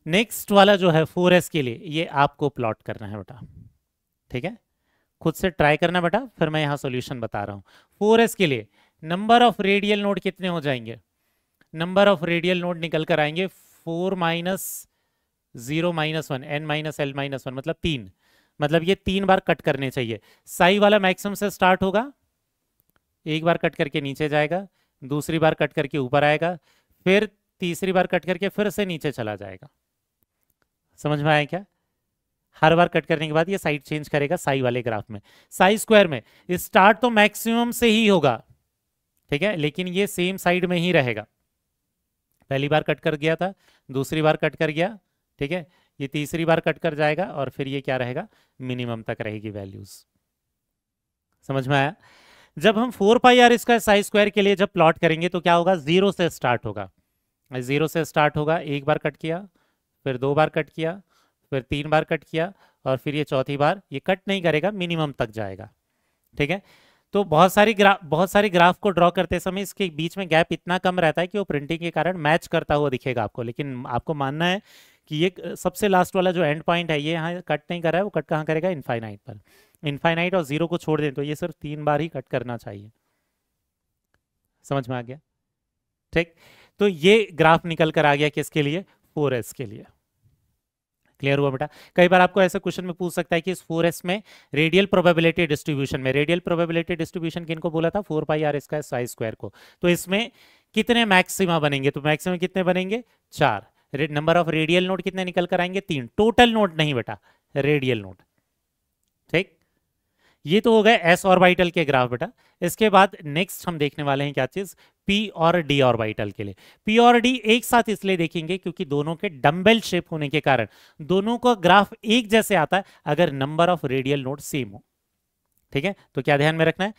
नेक्स्ट वाला जो है 4s के लिए, ये आपको प्लॉट करना है बेटा, ठीक है, खुद से ट्राई करना बेटा, फिर मैं यहाँ सॉल्यूशन बता रहा हूँ। 4s के लिए नंबर ऑफ रेडियल नोड कितने हो जाएंगे? नंबर ऑफ रेडियल नोड निकल कर आएंगे 4 minus 0 minus 1 n minus l minus 1, मतलब 3, मतलब ये 3 बार कट करने चाहिए। साई वाला मैक्सिमम से स्टार्ट होगा, एक बार कट करके नीचे जाएगा, दूसरी बार कट करके ऊपर आएगा, फिर तीसरी बार कट करके फिर से नीचे चला जाएगा। समझ में आया क्या? हर बार कट करने के बाद ये साइड चेंज करेगा साई वाले ग्राफ में। साई स्क्वायर में स्टार्ट तो मैक्सिमम से ही होगा, ठीक है, लेकिन ये सेम साइड में ही रहेगा। पहली बार कट कर गया था, दूसरी बार कट कर गया, ठीक है, ये तीसरी बार कट कर जाएगा और फिर ये क्या रहेगा, मिनिमम तक रहेगी वैल्यूज। समझ में आया? जब हम 4 पाई आर इसका साई स्क्वायर के लिए जब प्लॉट करेंगे तो क्या होगा, 0 से स्टार्ट होगा, 0 से स्टार्ट होगा, एक बार कट किया, फिर 2 बार कट किया, फिर 3 बार कट किया, और फिर ये चौथी बार ये कट नहीं करेगा, मिनिमम तक जाएगा, ठीक है। तो बहुत सारी ग्राफ को ड्रॉ करते समय इसके बीच में गैप इतना कम रहता है कि वो प्रिंटिंग के कारण मैच करता हुआ दिखेगा आपको, लेकिन आपको मानना है कि ये सबसे लास्ट वाला जो एंड पॉइंट है ये यहाँ कट नहीं कर रहा है, वो कट कहाँ करेगा, इनफाइनाइट पर। इनफाइनाइट और 0 को छोड़ दें तो ये सिर्फ 3 बार ही कट करना चाहिए। समझ में आ गया? ठीक, तो ये ग्राफ निकल कर आ गया किसके लिए, 4s के लिए। क्लियर हुआ बेटा? कई बार आपको ऐसे क्वेश्चन में पूछ सकता है कि इस 4s में रेडियल प्रोबेबिलिटी डिस्ट्रीब्यूशन में, रेडियल प्रोबेबिलिटी डिस्ट्रीब्यूशन किनको बोला था, 4 पाई आर इसका साई स्क्वायर को, तो इसमें कितने मैक्सिमा बनेंगे, तो मैक्सिमम कितने बनेंगे, 4। नंबर ऑफ रेडियल नोड कितने निकल कर आएंगे, 3। टोटल नोड नहीं बेटा, रेडियल नोड। ठीक, ये तो हो गए एस ऑर्बिटल के ग्राफ बेटा। इसके बाद नेक्स्ट हम देखने वाले हैं क्या चीज, पी और डी ऑर्बिटल के लिए। पी और डी एक साथ इसलिए देखेंगे क्योंकि दोनों के डम्बेल शेप होने के कारण दोनों का ग्राफ एक जैसे आता है अगर number of radial node same हो। ठीक है, तो क्या ध्यान में रखना है,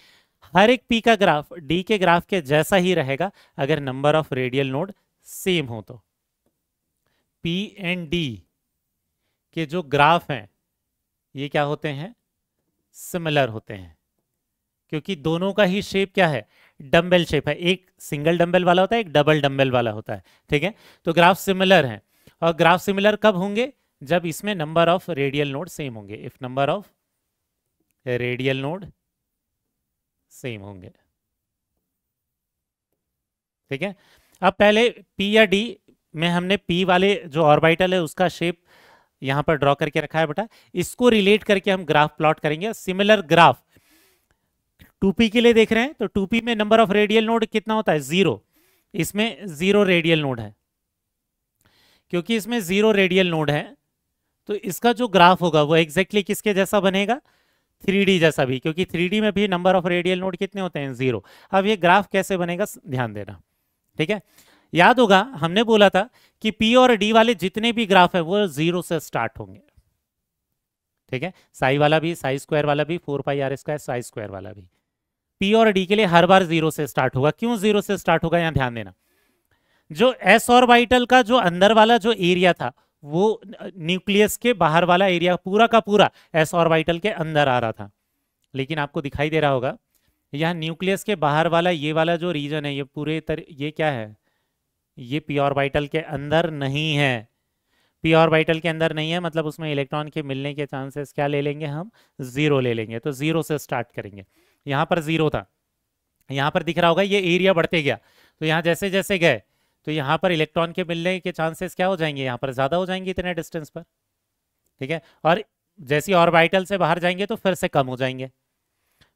हर एक पी का ग्राफ डी के ग्राफ के जैसा ही रहेगा अगर number of radial node same हो तो। पी एंड डी के जो ग्राफ हैं ये क्या होते हैं, सिमिलर होते हैं, क्योंकि दोनों का ही शेप क्या है, डंबल शेप है। एक सिंगल डंबल वाला होता है, एक डबल डंबल वाला होता है। ठीक है, तो ग्राफ सिमिलर है। और ग्राफ सिमिलर कब होंगे, जब इसमें number of radial node same होंगे, if number of radial node same होंगे। ठीक है, अब पहले पी या डी में हमने पी वाले जो ऑर्बिटल है उसका शेप यहां पर ड्रॉ करके रखा है बेटा, इसको रिलेट करके हम ग्राफ प्लॉट करेंगे। सिमिलर ग्राफ 2p के लिए देख रहे हैं, तो 2p में नंबर ऑफ रेडियल नोड कितना होता है, 0। इसमें 0 रेडियल नोड है, क्योंकि इसमें 0 रेडियल नोड है तो इसका जो ग्राफ होगा वो एग्जैक्टली किसके जैसा बनेगा, 3D जैसा भी, क्योंकि 3D में भी नंबर ऑफ रेडियल नोड कितने होते हैं, 0। अब ये ग्राफ कैसे बनेगा ध्यान देना। ठीक है, याद होगा हमने बोला था कि पी और डी वाले जितने भी ग्राफ है वो 0 से स्टार्ट होंगे। ठीक है, साई वाला भी, साई स्क्वायर वाला भी, 4 pi r square psi square वाला भी, पी और डी के लिए हर बार 0 से स्टार्ट होगा। क्यों 0 से स्टार्ट होगा, यहां ध्यान देना। जो एस ऑर्बिटल का जो अंदर वाला जो एरिया था वो न्यूक्लियस के बाहर वाला एरिया पूरा का पूरा एस ऑर्बिटल के अंदर आ रहा था, लेकिन आपको दिखाई दे रहा होगा यहाँ न्यूक्लियस के बाहर वाला ये वाला जो रीजन है ये ये क्या है, ये पी ऑर्बिटल के अंदर नहीं है। पी ऑर्बिटल के अंदर नहीं है मतलब उसमें इलेक्ट्रॉन के मिलने के चांसेस क्या ले लेंगे हम, 0 ले लेंगे। तो 0 से स्टार्ट करेंगे। यहाँ पर 0 था, यहाँ पर दिख रहा होगा ये एरिया बढ़ते गया, तो यहाँ जैसे जैसे गए तो यहाँ पर इलेक्ट्रॉन के मिलने के चांसेस क्या हो जाएंगे, यहाँ पर ज़्यादा हो जाएंगे इतने डिस्टेंस पर। ठीक है, और जैसे ऑर्बिटल से बाहर जाएंगे तो फिर से कम हो जाएंगे,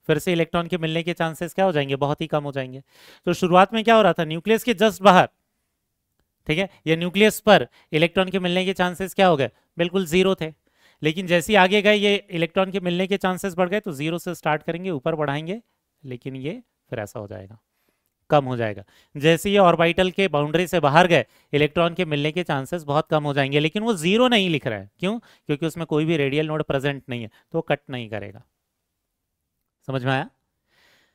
फिर से इलेक्ट्रॉन के मिलने के चांसेस क्या हो जाएंगे, बहुत ही कम हो जाएंगे। तो शुरुआत में क्या हो रहा था, न्यूक्लियस के जस्ट बाहर, ठीक है, या न्यूक्लियस पर इलेक्ट्रॉन के मिलने के चांसेस क्या हो गए, बिल्कुल 0 थे। लेकिन जैसे ही आगे गए ये इलेक्ट्रॉन के मिलने के चांसेस बढ़ गए, तो 0 से स्टार्ट करेंगे, ऊपर बढ़ाएंगे, लेकिन ये फिर ऐसा हो जाएगा, कम हो जाएगा। जैसे ये ऑर्बिटल के बाउंड्री से बाहर गए इलेक्ट्रॉन के मिलने के चांसेस बहुत कम हो जाएंगे, लेकिन वो 0 नहीं लिख रहा है। क्यों, क्योंकि उसमें कोई भी रेडियल नोड प्रेजेंट नहीं है, तो कट नहीं करेगा। समझ में आया?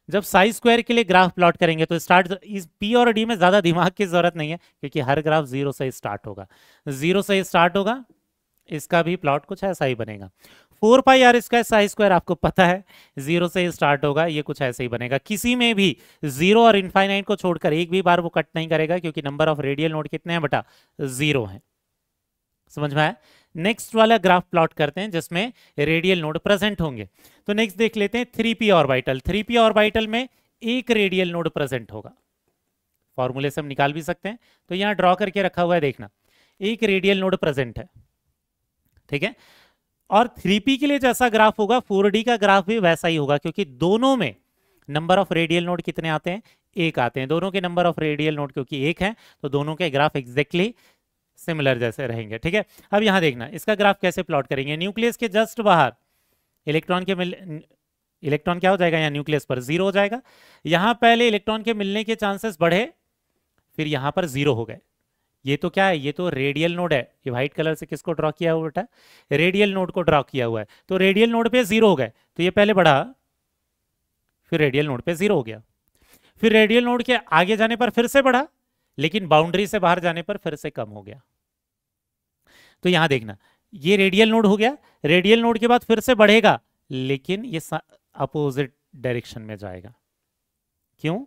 जब साई स्क्वायर के लिए ग्राफ प्लॉट करेंगे तो स्टार्ट इस पी और डी में ज्यादा दिमाग की जरूरत नहीं है, क्योंकि हर ग्राफ 0 से स्टार्ट होगा, 0 से स्टार्ट होगा। इसका भी प्लॉट कुछ ऐसा ही बनेगा। 4 pi r square psi square आपको पता है 0 से स्टार्ट होगा, ये कुछ ऐसे ही बनेगा। किसी में भी 0 और इनफाइनाइट को छोड़कर एक भी बार वो कट नहीं करेगा, क्योंकि नंबर ऑफ रेडियल नोड कितने हैं बेटा, 0 है। समझ में आया? नेक्स्ट वाला ग्राफ प्लॉट करते हैं जिसमें रेडियल नोड प्रेजेंट होंगे। तो नेक्स्ट देख लेते हैं 3p ऑर्बिटल। 3p ऑर्बिटल में एक रेडियल नोड प्रेजेंट होगा, फॉर्मूले से हम निकाल भी सकते हैं। तो यहां ड्रॉ करके रखा हुआ है, देखना, एक रेडियल नोड प्रेजेंट है, ठीक है। और 3p के लिए जैसा ग्राफ होगा 4d का ग्राफ भी वैसा ही होगा, क्योंकि दोनों में नंबर ऑफ रेडियल नोड कितने आते हैं? एक आते हैं। दोनों के नंबर ऑफ रेडियल नोड क्योंकि एक है, तो दोनों के ग्राफ एग्जैक्टली सिमिलर जैसे रहेंगे, ठीक है। अब यहां देखना इसका ग्राफ कैसे प्लॉट करेंगे। न्यूक्लियस के जस्ट बाहर इलेक्ट्रॉन के इलेक्ट्रॉन क्या हो जाएगा? यहाँ न्यूक्लियस पर 0 हो जाएगा। यहां पहले इलेक्ट्रॉन के मिलने के चांसेस बढ़े, फिर यहां पर 0 हो गए। ये तो क्या है? ये तो रेडियल नोड है। ये व्हाइट कलर से किसको ड्रॉ किया हुआ बेटा? रेडियल नोड को ड्रॉ किया हुआ है। तो रेडियल नोड पे 0 हो गए, तो ये पहले बढ़ा, फिर रेडियल नोड पे 0 हो गया, फिर रेडियल नोड के आगे जाने पर फिर से बढ़ा, लेकिन बाउंड्री से बाहर जाने पर फिर से कम हो गया। तो यहां देखना, ये रेडियल नोड हो गया, रेडियल नोड के बाद फिर से बढ़ेगा, लेकिन ये अपोजिट डायरेक्शन में जाएगा। क्यों?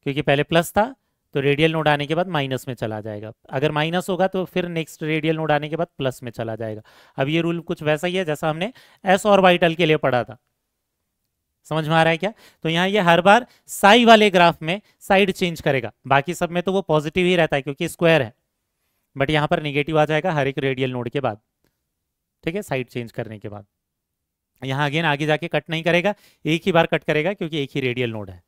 क्योंकि पहले प्लस था, तो रेडियल नोड आने के बाद माइनस में चला जाएगा। अगर माइनस होगा तो फिर नेक्स्ट रेडियल नोड आने के बाद प्लस में चला जाएगा। अब ये रूल कुछ वैसा ही है जैसा हमने एस ऑर्बिटल के लिए पढ़ा था। समझ में आ रहा है क्या? तो यहाँ ये हर बार साई वाले ग्राफ में साइड चेंज करेगा, बाकी सब में तो वो पॉजिटिव ही रहता है क्योंकि स्क्वायर है, बट यहाँ पर नेगेटिव आ जाएगा हर एक रेडियल नोड के बाद, ठीक है, साइड चेंज करने के बाद। यहाँ अगेन आगे जाके कट नहीं करेगा, एक ही बार कट करेगा क्योंकि एक ही रेडियल नोड है।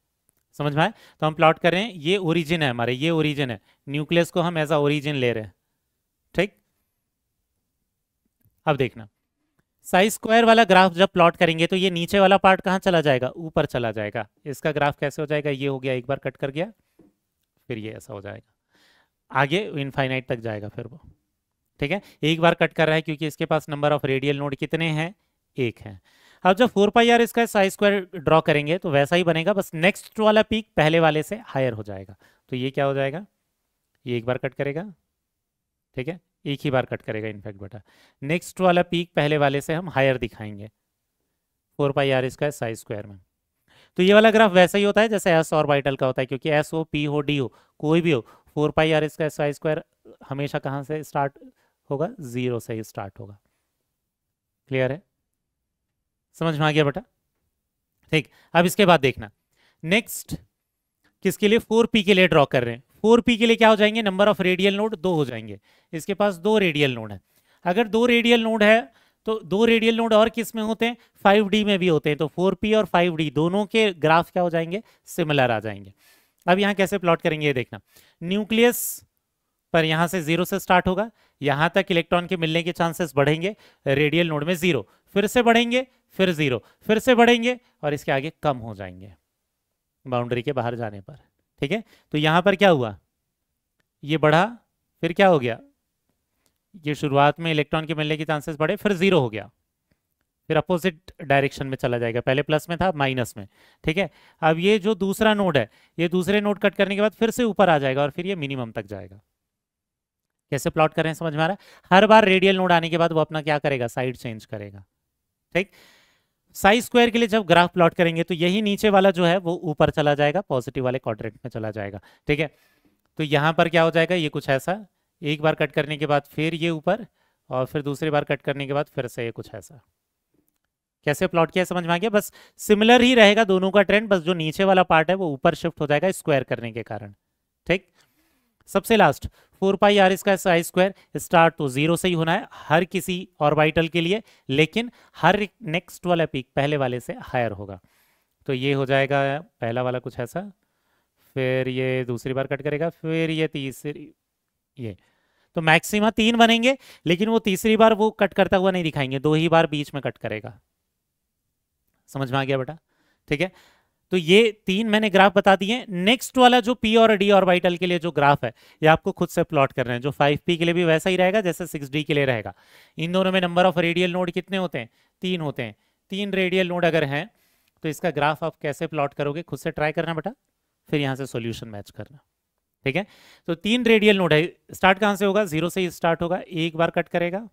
समझ में आए? तो हम प्लॉट कर रहे हैं, ये ओरिजिन है हमारे, ये ओरिजिन है, न्यूक्लियस को हम एज अ ओरिजिन ले रहे हैं, ठीक। अब देखना, साई स्क्वायर वाला ग्राफ जब प्लॉट करेंगे तो ये नीचे वाला पार्ट कहाँ चला जाएगा? ऊपर चला जाएगा। इसका ग्राफ कैसे हो जाएगा? ये हो गया, एक बार कट कर गया, फिर ये ऐसा हो जाएगा, आगे इनफाइनाइट तक जाएगा फिर वो, ठीक है। एक बार कट कर रहा है क्योंकि इसके पास नंबर ऑफ रेडियल नोड कितने हैं? एक है। अब जब 4πr इसका साई स्क्वायर ड्रॉ करेंगे तो वैसा ही बनेगा, बस नेक्स्ट वाला पीक पहले वाले से हायर हो जाएगा। तो ये क्या हो जाएगा? ये एक बार कट करेगा, ठीक है, एक ही बार कट करेगा इनफैक्ट बेटा। नेक्स्ट वाला पीक पहले वाले से हम हायर दिखाएंगे 4πr इसका साई स्क्वायर में। तो ये वाला ग्राफ वैसा ही होता है जैसे एस ऑर्बिटल का होता है, क्योंकि एस हो, पी हो, डी हो, कोई भी हो, 4πr इसका साई स्क्वायर हमेशा कहाँ से स्टार्ट होगा? 0 से ही स्टार्ट होगा। क्लियर है? समझ में आ गया बेटा? ठीक। अब इसके बाद देखना, नेक्स्ट किसके लिए? 4p के लिए ड्रॉ कर रहे हैं। 4p के लिए क्या हो जाएंगे? नंबर ऑफ रेडियल नोड 2 हो जाएंगे। इसके पास 2 रेडियल नोड है। अगर 2 रेडियल नोड है तो 2 रेडियल नोड और किस में होते हैं? 5d में भी होते हैं। तो 4p और 5d दोनों के ग्राफ क्या हो जाएंगे? सिमिलर आ जाएंगे। अब यहाँ कैसे प्लॉट करेंगे ये देखना, न्यूक्लियस पर यहाँ से 0 से स्टार्ट होगा, यहाँ तक इलेक्ट्रॉन के मिलने के चांसेस बढ़ेंगे, रेडियल नोड में 0, फिर से बढ़ेंगे, फिर 0, फिर से बढ़ेंगे और इसके आगे कम हो जाएंगे बाउंड्री के बाहर जाने पर, ठीक है। तो यहाँ पर क्या हुआ? ये बढ़ा, फिर क्या हो गया? ये शुरुआत में इलेक्ट्रॉन के मिलने के चांसेस बढ़े, फिर 0 हो गया, फिर अपोजिट डायरेक्शन में चला जाएगा, पहले प्लस में था माइनस में, ठीक है। अब ये जो दूसरा नोड है, ये दूसरे नोड कट करने के बाद फिर से ऊपर आ जाएगा और फिर ये मिनिमम तक जाएगा। कैसे प्लॉट कर रहे हैं समझ में आ रहा है? हर बार रेडियल नोड आने के बाद वो अपना क्या करेगा? साइड चेंज करेगा, ठीक। साई स्क्वायर के लिए जब ग्राफ प्लॉट करेंगे तो यही नीचे वाला जो है वो ऊपर चला जाएगा, पॉजिटिव वाले क्वाड्रेंट में चला जाएगा, ठीक है। तो यहाँ पर क्या हो जाएगा? ये कुछ ऐसा, एक बार कट करने के बाद फिर ये ऊपर, और फिर दूसरी बार कट करने के बाद फिर से ये कुछ ऐसा। कैसे प्लॉट किया समझ में आ गया? बस सिमिलर ही रहेगा दोनों का ट्रेंड, बस जो नीचे वाला पार्ट है वो ऊपर शिफ्ट हो जाएगा स्क्वायर करने के कारण, ठीक। सबसे लास्ट 4πr इसका साई स्क्वायर स्टार्ट तो 0 से ही होना है हर किसी ऑर्बिटल के लिए, लेकिन हर नेक्स्ट वाला पीक पहले वाले से हायर होगा। तो ये हो जाएगा पहला वाला कुछ ऐसा, फिर ये दूसरी बार कट करेगा, फिर ये तीसरी, ये तो मैक्सिमम 3 बनेंगे, लेकिन वो तीसरी बार वो कट करता हुआ नहीं दिखाएंगे, 2 ही बार बीच में कट करेगा। समझ में आ गया बेटा? ठीक है। तो ये 3 मैंने ग्राफ बता दिए। नेक्स्ट वाला जो p और d ऑर्बिटल के लिए जो ग्राफ है ये आपको खुद से प्लॉट करना है। जो 5p के लिए भी वैसा ही रहेगा जैसे 6d के लिए रहेगा। इन दोनों में नंबर ऑफ रेडियल नोड कितने होते हैं? 3 होते हैं। 3 रेडियल नोड अगर हैं तो इसका ग्राफ आप कैसे प्लॉट करोगे खुद से ट्राई करना बेटा, फिर यहाँ से सोल्यूशन मैच करना, ठीक है। तो 3 रेडियल नोड है, स्टार्ट कहाँ से होगा? 0 से ही स्टार्ट होगा, एक बार कट करेगा,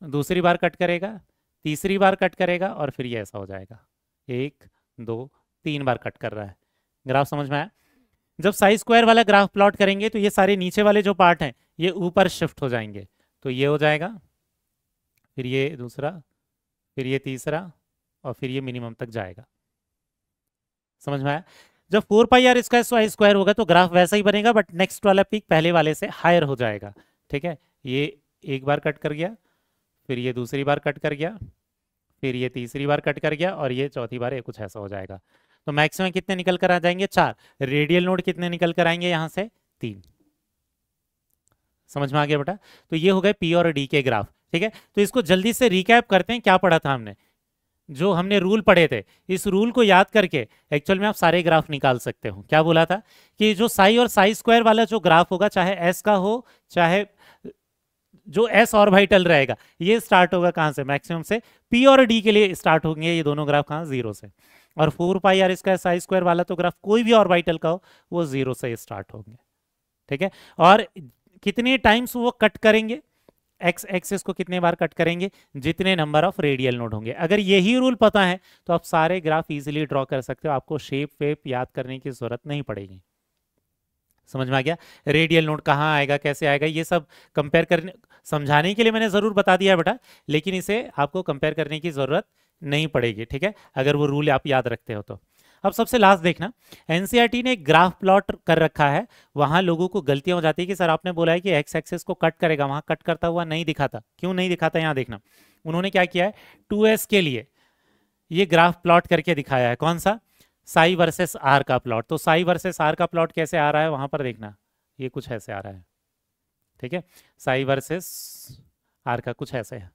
दूसरी बार कट करेगा, तीसरी बार कट करेगा और फिर ये ऐसा हो जाएगा, 1 2 3 बार कट कर रहा है। ग्राफ समझ में आया? जब साई स्क्वायर वाला ग्राफ प्लॉट करेंगे तो ये सारे नीचे वाले जो पार्ट हैं ये ऊपर शिफ्ट हो जाएंगे, तो ये हो जाएगा, फिर ये दूसरा, फिर ये तीसरा, और फिर ये मिनिमम तक जाएगा। समझ में आया? जब 4πr² होगा तो ग्राफ वैसा ही बनेगा, बट नेक्स्ट वाला पीक पहले वाले से हायर हो जाएगा। ठीक है, ये एक बार कट कर गया, फिर ये दूसरी बार कट कर गया, फिर ये तीसरी बार कट कर गया, और ये चौथी बार ये कुछ ऐसा हो जाएगा। तो मैक्सिमम कितने निकल कर आ जाएंगे? 4। रेडियल नोड कितने निकल कर आएंगे यहाँ से? 3। समझ में आ गया बेटा? तो ये हो गए पी और डी के ग्राफ। ठीक है, तो इसको जल्दी से रिकैप करते हैं, क्या पढ़ा था हमने, जो हमने रूल पढ़े थे। इस रूल को याद करके एक्चुअल में आप सारे ग्राफ निकाल सकते हो। क्या बोला था कि जो साई और साई स्क्वायर वाला जो ग्राफ होगा, चाहे एस का हो चाहे जो एस ऑर्बिटल रहेगा, ये स्टार्ट होगा कहां से? मैक्सिमम से। पी और डी के लिए स्टार्ट होंगे ये दोनों ग्राफ कहां? 0 से। और 4πr² साई स्क्वायर वाला तो ग्राफ कोई भी ऑर्बिटल का हो वो 0 से स्टार्ट होंगे। ठीक है, और कितने टाइम्स वो कट करेंगे? एक्स एक्सिस को कितने बार कट करेंगे? जितने नंबर ऑफ रेडियल नोड होंगे। अगर यही रूल पता है तो आप सारे ग्राफ इजीली ड्रॉ कर सकते हो, आपको शेप वेप याद करने की जरूरत नहीं पड़ेगी। समझ में आ गया? रेडियल नोड कहाँ आएगा, कैसे आएगा, ये सब कंपेयर करने समझाने के लिए मैंने जरूर बता दिया बेटा, लेकिन इसे आपको कंपेयर करने की जरूरत नहीं पड़ेगी। ठीक है, अगर वो रूल आप याद रखते हो तो। अब सबसे लास्ट देखना, एनसीईआरटी ने एक ग्राफ प्लॉट कर रखा है, वहां लोगों को गलतियां हो जाती है कि सर आपने बोला है कि एक्स एक्सिस को कट करेगा, वहां कट करता हुआ नहीं दिखाता। क्यों नहीं दिखाता? यहां देखना, उन्होंने क्या किया है, 2s के लिए ये ग्राफ प्लॉट करके दिखाया है। कौन सा? साई वर्सेस आर का प्लॉट। तो साई वर्सेस आर का प्लॉट कैसे आ रहा है वहां पर देखना, ये कुछ ऐसे आ रहा है। ठीक है, साई वर्सेस आर का कुछ ऐसे है।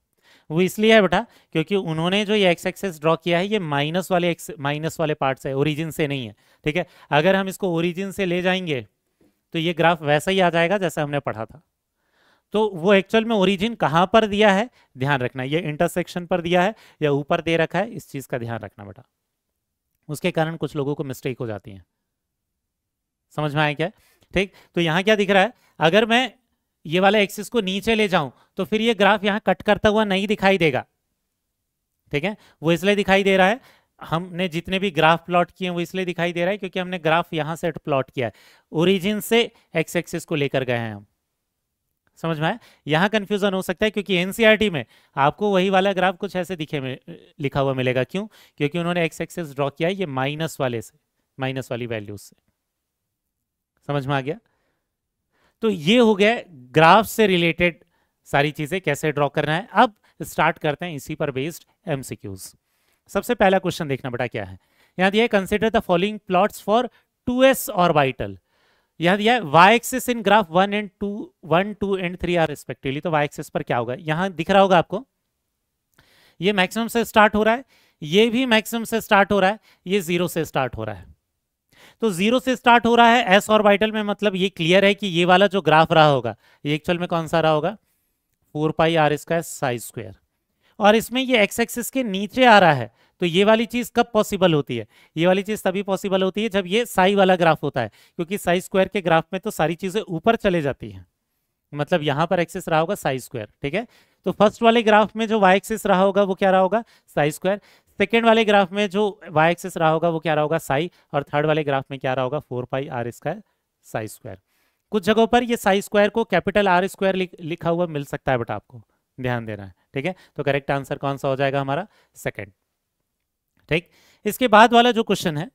वो इसलिए है बेटा क्योंकि उन्होंने जो ये एक्स एक्सेस ड्रॉ किया है ये माइनस वाले पार्ट से है, ओरिजिन से नहीं है। ठीक है, अगर हम इसको ओरिजिन से ले जाएंगे तो ये ग्राफ वैसा ही आ जाएगा जैसा हमने पढ़ा था। तो वो एक्चुअल में ओरिजिन कहाँ पर दिया है ध्यान रखना, ये इंटरसेक्शन पर दिया है या ऊपर दे रखा है, इस चीज का ध्यान रखना बेटा, उसके कारण कुछ लोगों को मिस्टेक हो जाती है। समझ में आया क्या? ठीक, तो यहाँ क्या दिख रहा है, अगर मैं ये वाला एक्सिस को नीचे ले जाऊं तो फिर ये ग्राफ यहाँ कट करता हुआ नहीं दिखाई देगा। ठीक है, वो इसलिए दिखाई दे रहा है, हमने जितने भी ग्राफ प्लॉट किए हैं वो इसलिए दिखाई दे रहा है क्योंकि हमने ग्राफ यहाँ से प्लॉट किया है, ओरिजिन से एक्स एक्सिस को लेकर गए हैं हम। समझ में आया? यहाँ कंफ्यूजन हो सकता है क्योंकि एनसीईआरटी में आपको वही वाला ग्राफ कुछ ऐसे दिखे में लिखा हुआ मिलेगा। क्यों? क्योंकि उन्होंने एक्स एक्सिस ड्रॉ किया है ये माइनस वाले से, माइनस वाली वैल्यूज से। समझ में आ गया? तो ये हो गया ग्राफ से रिलेटेड सारी चीजें कैसे ड्रॉ करना है। अब स्टार्ट करते हैं इसी पर बेस्ड एमसीक्यूज। सबसे पहला क्वेश्चन देखना बेटा क्या है, यहां दिया है consider the following plots for 2s orbital. यहां दिया है Y axis in graph 1 2 and 3 are respectively. तो वाई एक्सिस पर क्या होगा, यहां दिख रहा होगा आपको, ये मैक्सिमम से स्टार्ट हो रहा है, ये भी मैक्सिमम से स्टार्ट हो रहा है, ये 0 से स्टार्ट हो रहा है। तो 0 से स्टार्ट हो रहा है एस ऑर्बिटल में, मतलब ये क्लियर है कि ये वाला जो ग्राफ रहा होगा ये एक्चुअल में कौन सा रहा होगा, 4πr² साई स्क्वायर। और इसमें ये एक्स एक्सिस के नीचे आ रहा है, तो ये वाली चीज कब पॉसिबल होती है, ये वाली चीज तभी पॉसिबल होती है जब ये साई वाला ग्राफ होता है, क्योंकि साई स्क्वायर के ग्राफ में तो सारी चीजें ऊपर चले जाती हैं, मतलब यहां पर एक्सिस रहा होगा साई स्क्वायर। ठीक है, तो फर्स्ट वाले ग्राफ में जो वाई एक्सिस रहा होगा वो क्या रहा होगा, साई स्क्वायर। सेकेंड वाले ग्राफ में जो वाई एक्सिस रहा होगा वो क्या रहा होगा, साई। और थर्ड वाले ग्राफ में क्या रहा होगा, 4πr² साई स्क्वायर। कुछ जगहों पर ये साई स्क्वायर को कैपिटल R स्क्वायर लिखा हुआ मिल सकता है, बेटा आपको ध्यान देना है। ठीक है, तो करेक्ट आंसर कौन सा हो जाएगा हमारा, सेकंड। ठीक, इसके बाद वाला जो क्वेश्चन है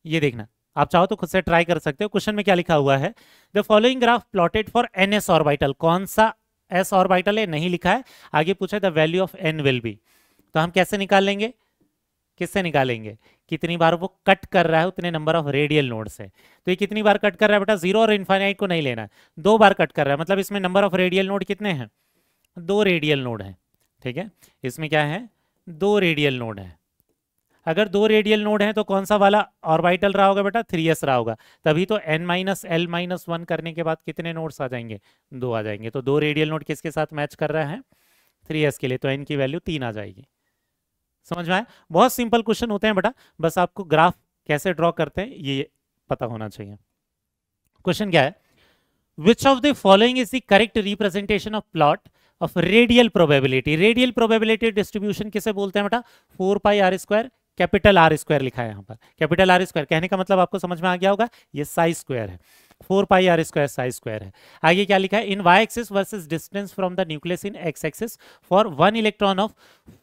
ये देखना, आप चाहो तो खुद से ट्राई कर सकते हो। क्वेश्चन में क्या लिखा हुआ है, the following graph plotted for ns orbital. कौन सा s ऑर्बिटल है नहीं लिखा है, आगे पूछा the value of n will be. तो हम कैसे निकाल लेंगे, किससे निकालेंगे, कितनी बार वो कट कर रहा है उतने नंबर ऑफ रेडियल नोड से। तो ये कितनी बार कट कर रहा है बेटा, 0 और इनफाइनाइट को नहीं लेना है, 2 बार कट कर रहा है, मतलब इसमें नंबर ऑफ रेडियल नोड कितने हैं, 2 रेडियल नोड है। ठीक है, इसमें क्या है, 2 रेडियल नोड है। अगर 2 रेडियल नोड हैं तो कौन सा वाला ऑर्बिटल रहा होगा बेटा, 3s रहा होगा, तभी तो n-l-1 करने के बाद कितने नोड्स आ जाएंगे, 2 आ जाएंगे। तो 2 रेडियल नोड किसके साथ मैच कर रहा है, 3s के लिए, तो n की वैल्यू 3 आ जाएगी। समझ में आया? बहुत सिंपल क्वेश्चन होते हैं बेटा, बस आपको ग्राफ कैसे ड्रॉ करते हैं ये पता होना चाहिए। क्वेश्चन क्या है, which of the following is the correct representation of plot of radial probability. Radial probability distribution किसे बोलते हैं बेटा, 4πr², कैपिटल R स्क्वायर लिखा है यहाँ पर, कैपिटल R स्क्वायर कहने का मतलब आपको समझ में आ गया होगा, ये साई स्क्वायर है। 4 pi r square psi square है। आगे क्या लिखा है, in y axis versus distance from the nucleus in x axis for 1 electron of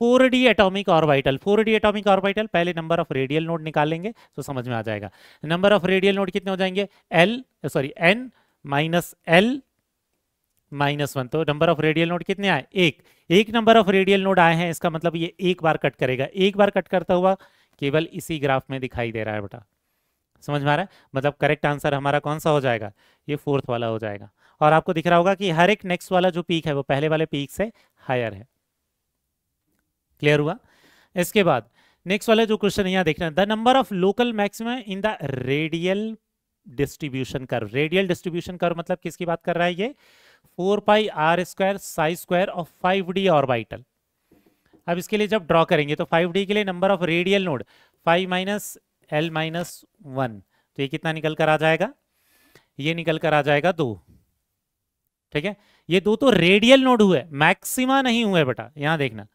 4d atomic orbital. 4d atomic orbital, पहले नंबर ऑफ रेडियल नोड निकालेंगे तो समझ में आ जाएगा। नंबर ऑफ रेडियल नोड कितने हो जाएंगे, n माइनस l माइनस 1। तो नंबर ऑफ रेडियल नोड कितने आए, एक नंबर ऑफ रेडियल नोड आए हैं, इसका मतलब ये एक बार कट करेगा, एक बार कट करता हुआ केवल इसी ग्राफ में दिखाई दे रहा है बेटा। समझ में आ रहा है, मतलब करेक्ट आंसर हमारा कौन सा हो जाएगा, ये फोर्थ वाला हो जाएगा। और आपको दिख रहा होगा कि हर एक नेक्स्ट वाला जो पीक है वो पहले वाले पीक से हायर है। क्लियर हुआ। इसके बाद नेक्स्ट वाला जो क्वेश्चन यहाँ देखना, the number of local maxima in the radial distribution curve. Radial distribution curve मतलब किसकी बात कर रहा है ये, 4 pi r square psi square of 5d orbital. अब इसके लिए जब ड्रॉ करेंगे तो 5d के लिए number of radial node 5 minus l minus 1, तो ये कितना निकल कर आ जाएगा, ये निकल कर आ जाएगा 2। ठीक है, ये 2 तो रेडियल नोड हुए, मैक्सिमा नहीं हुए बेटा। यहां देखना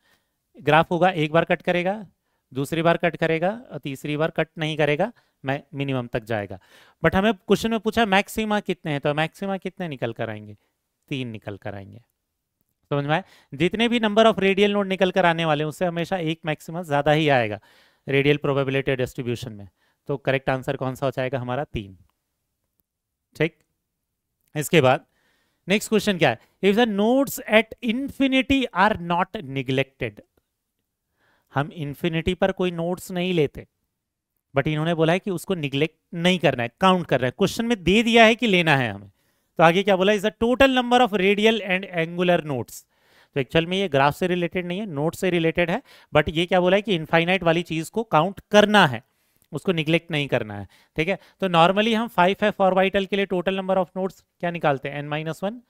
ग्राफ होगा, एक बार कट करेगा, दूसरी बार कट करेगा और तीसरी बार कट नहीं करेगा, मैं मिनिमम तक जाएगा। बट हमें क्वेश्चन में पूछा मैक्सिमा कितने हैं, तो मैक्सिमा कितने निकल कर आएंगे, 3 निकल कर आएंगे। समझ में आए, जितने भी नंबर ऑफ रेडियल नोड निकल कर आने वाले हैं उससे हमेशा एक मैक्सिमा ज्यादा ही आएगा रेडियल प्रोबेबिलिटी डिस्ट्रीब्यूशन में। तो करेक्ट आंसर कौन सा हो जाएगा हमारा, 3। ठीक, इसके बाद नेक्स्ट क्वेश्चन क्या है, if the nodes at infinity are not neglected. हम इंफिनिटी पर कोई नोड्स नहीं लेते, बट इन्होंने बोला है कि उसको निग्लेक्ट नहीं करना है, काउंट करना है। क्वेश्चन में दे दिया है कि लेना है हमें, तो आगे क्या बोला, is the total number of radial and angular nodes. तो एक्चुअल में ये ग्राफ से रिलेटेड नहीं है, नोट से रिलेटेड है, बट ये क्या बोला है कि इनफाइनाइट वाली चीज को काउंट करना है, उसको निग्लेक्ट नहीं करना है। ठीक है, तो नॉर्मली हम 5f ऑर्बिटल के लिए टोटल नंबर ऑफ नोड्स क्या निकालते हैं, n-1,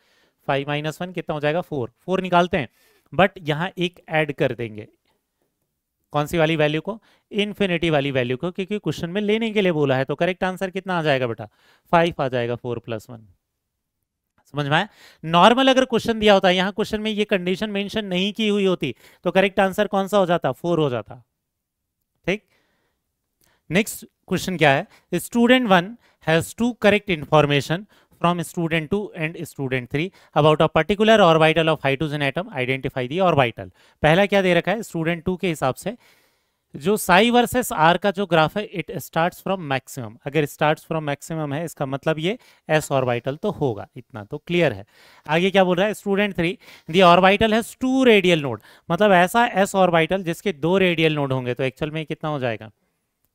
5 - 1 कितना हो जाएगा, 4 निकालते हैं। बट यहां एक ऐड कर देंगे, कौन सी वाली वैल्यू को, इन्फिनिटी वाली वैल्यू को, क्योंकि क्वेश्चन में लेने के लिए बोला है। तो करेक्ट आंसर कितना आ जाएगा बेटा, 5 आ जाएगा, 4 + 1। समझ में आया। नॉर्मल अगर क्वेश्चन दिया होता है, यहां क्वेश्चन में ये कंडीशन मेंशन नहीं की हुई होती, तो करेक्ट आंसर कौन सा हो जाता, 4 हो जाता। ठीक, नेक्स्ट क्वेश्चन क्या है, student 1 has 2 correct information from student 2 and student 3 about a particular orbital of hydrogen atom, identify the orbital. पहला क्या दे रखा है, स्टूडेंट 2 के हिसाब से जो साई वर्सेस आर का जो ग्राफ है, इट स्टार्ट्स फ्रॉम मैक्सिमम। अगर स्टार्ट्स फ्रॉम मैक्सिमम है, इसका मतलब ये एस ऑर्बिटल तो होगा, इतना तो क्लियर है। आगे क्या बोल रहा है, student 3 the orbital has 2 radial node, मतलब ऐसा एस ऑर्बिटल जिसके 2 रेडियल नोड होंगे, तो एक्चुअल में कितना हो जाएगा,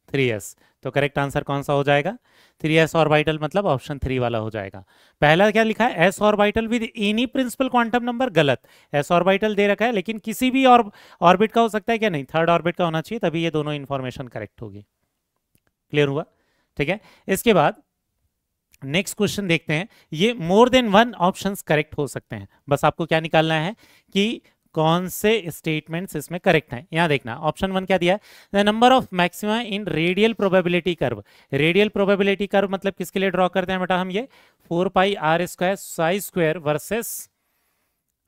3s। तो करेक्ट आंसर कौन सा हो जाएगा, 3s ऑर्बिटल, मतलब ऑप्शन 3 वाला हो जाएगा। पहला क्या लिखा है, s orbital with any principal quantum number, गलत। s ऑर्बिटल दे रखा है लेकिन किसी भी ऑर्बिट का हो सकता है क्या, नहीं, थर्ड ऑर्बिट का होना चाहिए, तभी ये दोनों इंफॉर्मेशन करेक्ट होगी। क्लियर हुआ। ठीक है, इसके बाद नेक्स्ट क्वेश्चन देखते हैं, ये मोर देन 1 ऑप्शंस करेक्ट हो सकते हैं, बस आपको क्या निकालना है कि कौन से स्टेटमेंट्स इसमें करेक्ट हैं। यहां देखना, ऑप्शन 1 क्या दिया है, the number of maxima in radial probability curve. Radial probability curve मतलब किसके लिए ड्रॉ करते हैं बेटा हम, ये 4 pi r square psi square versus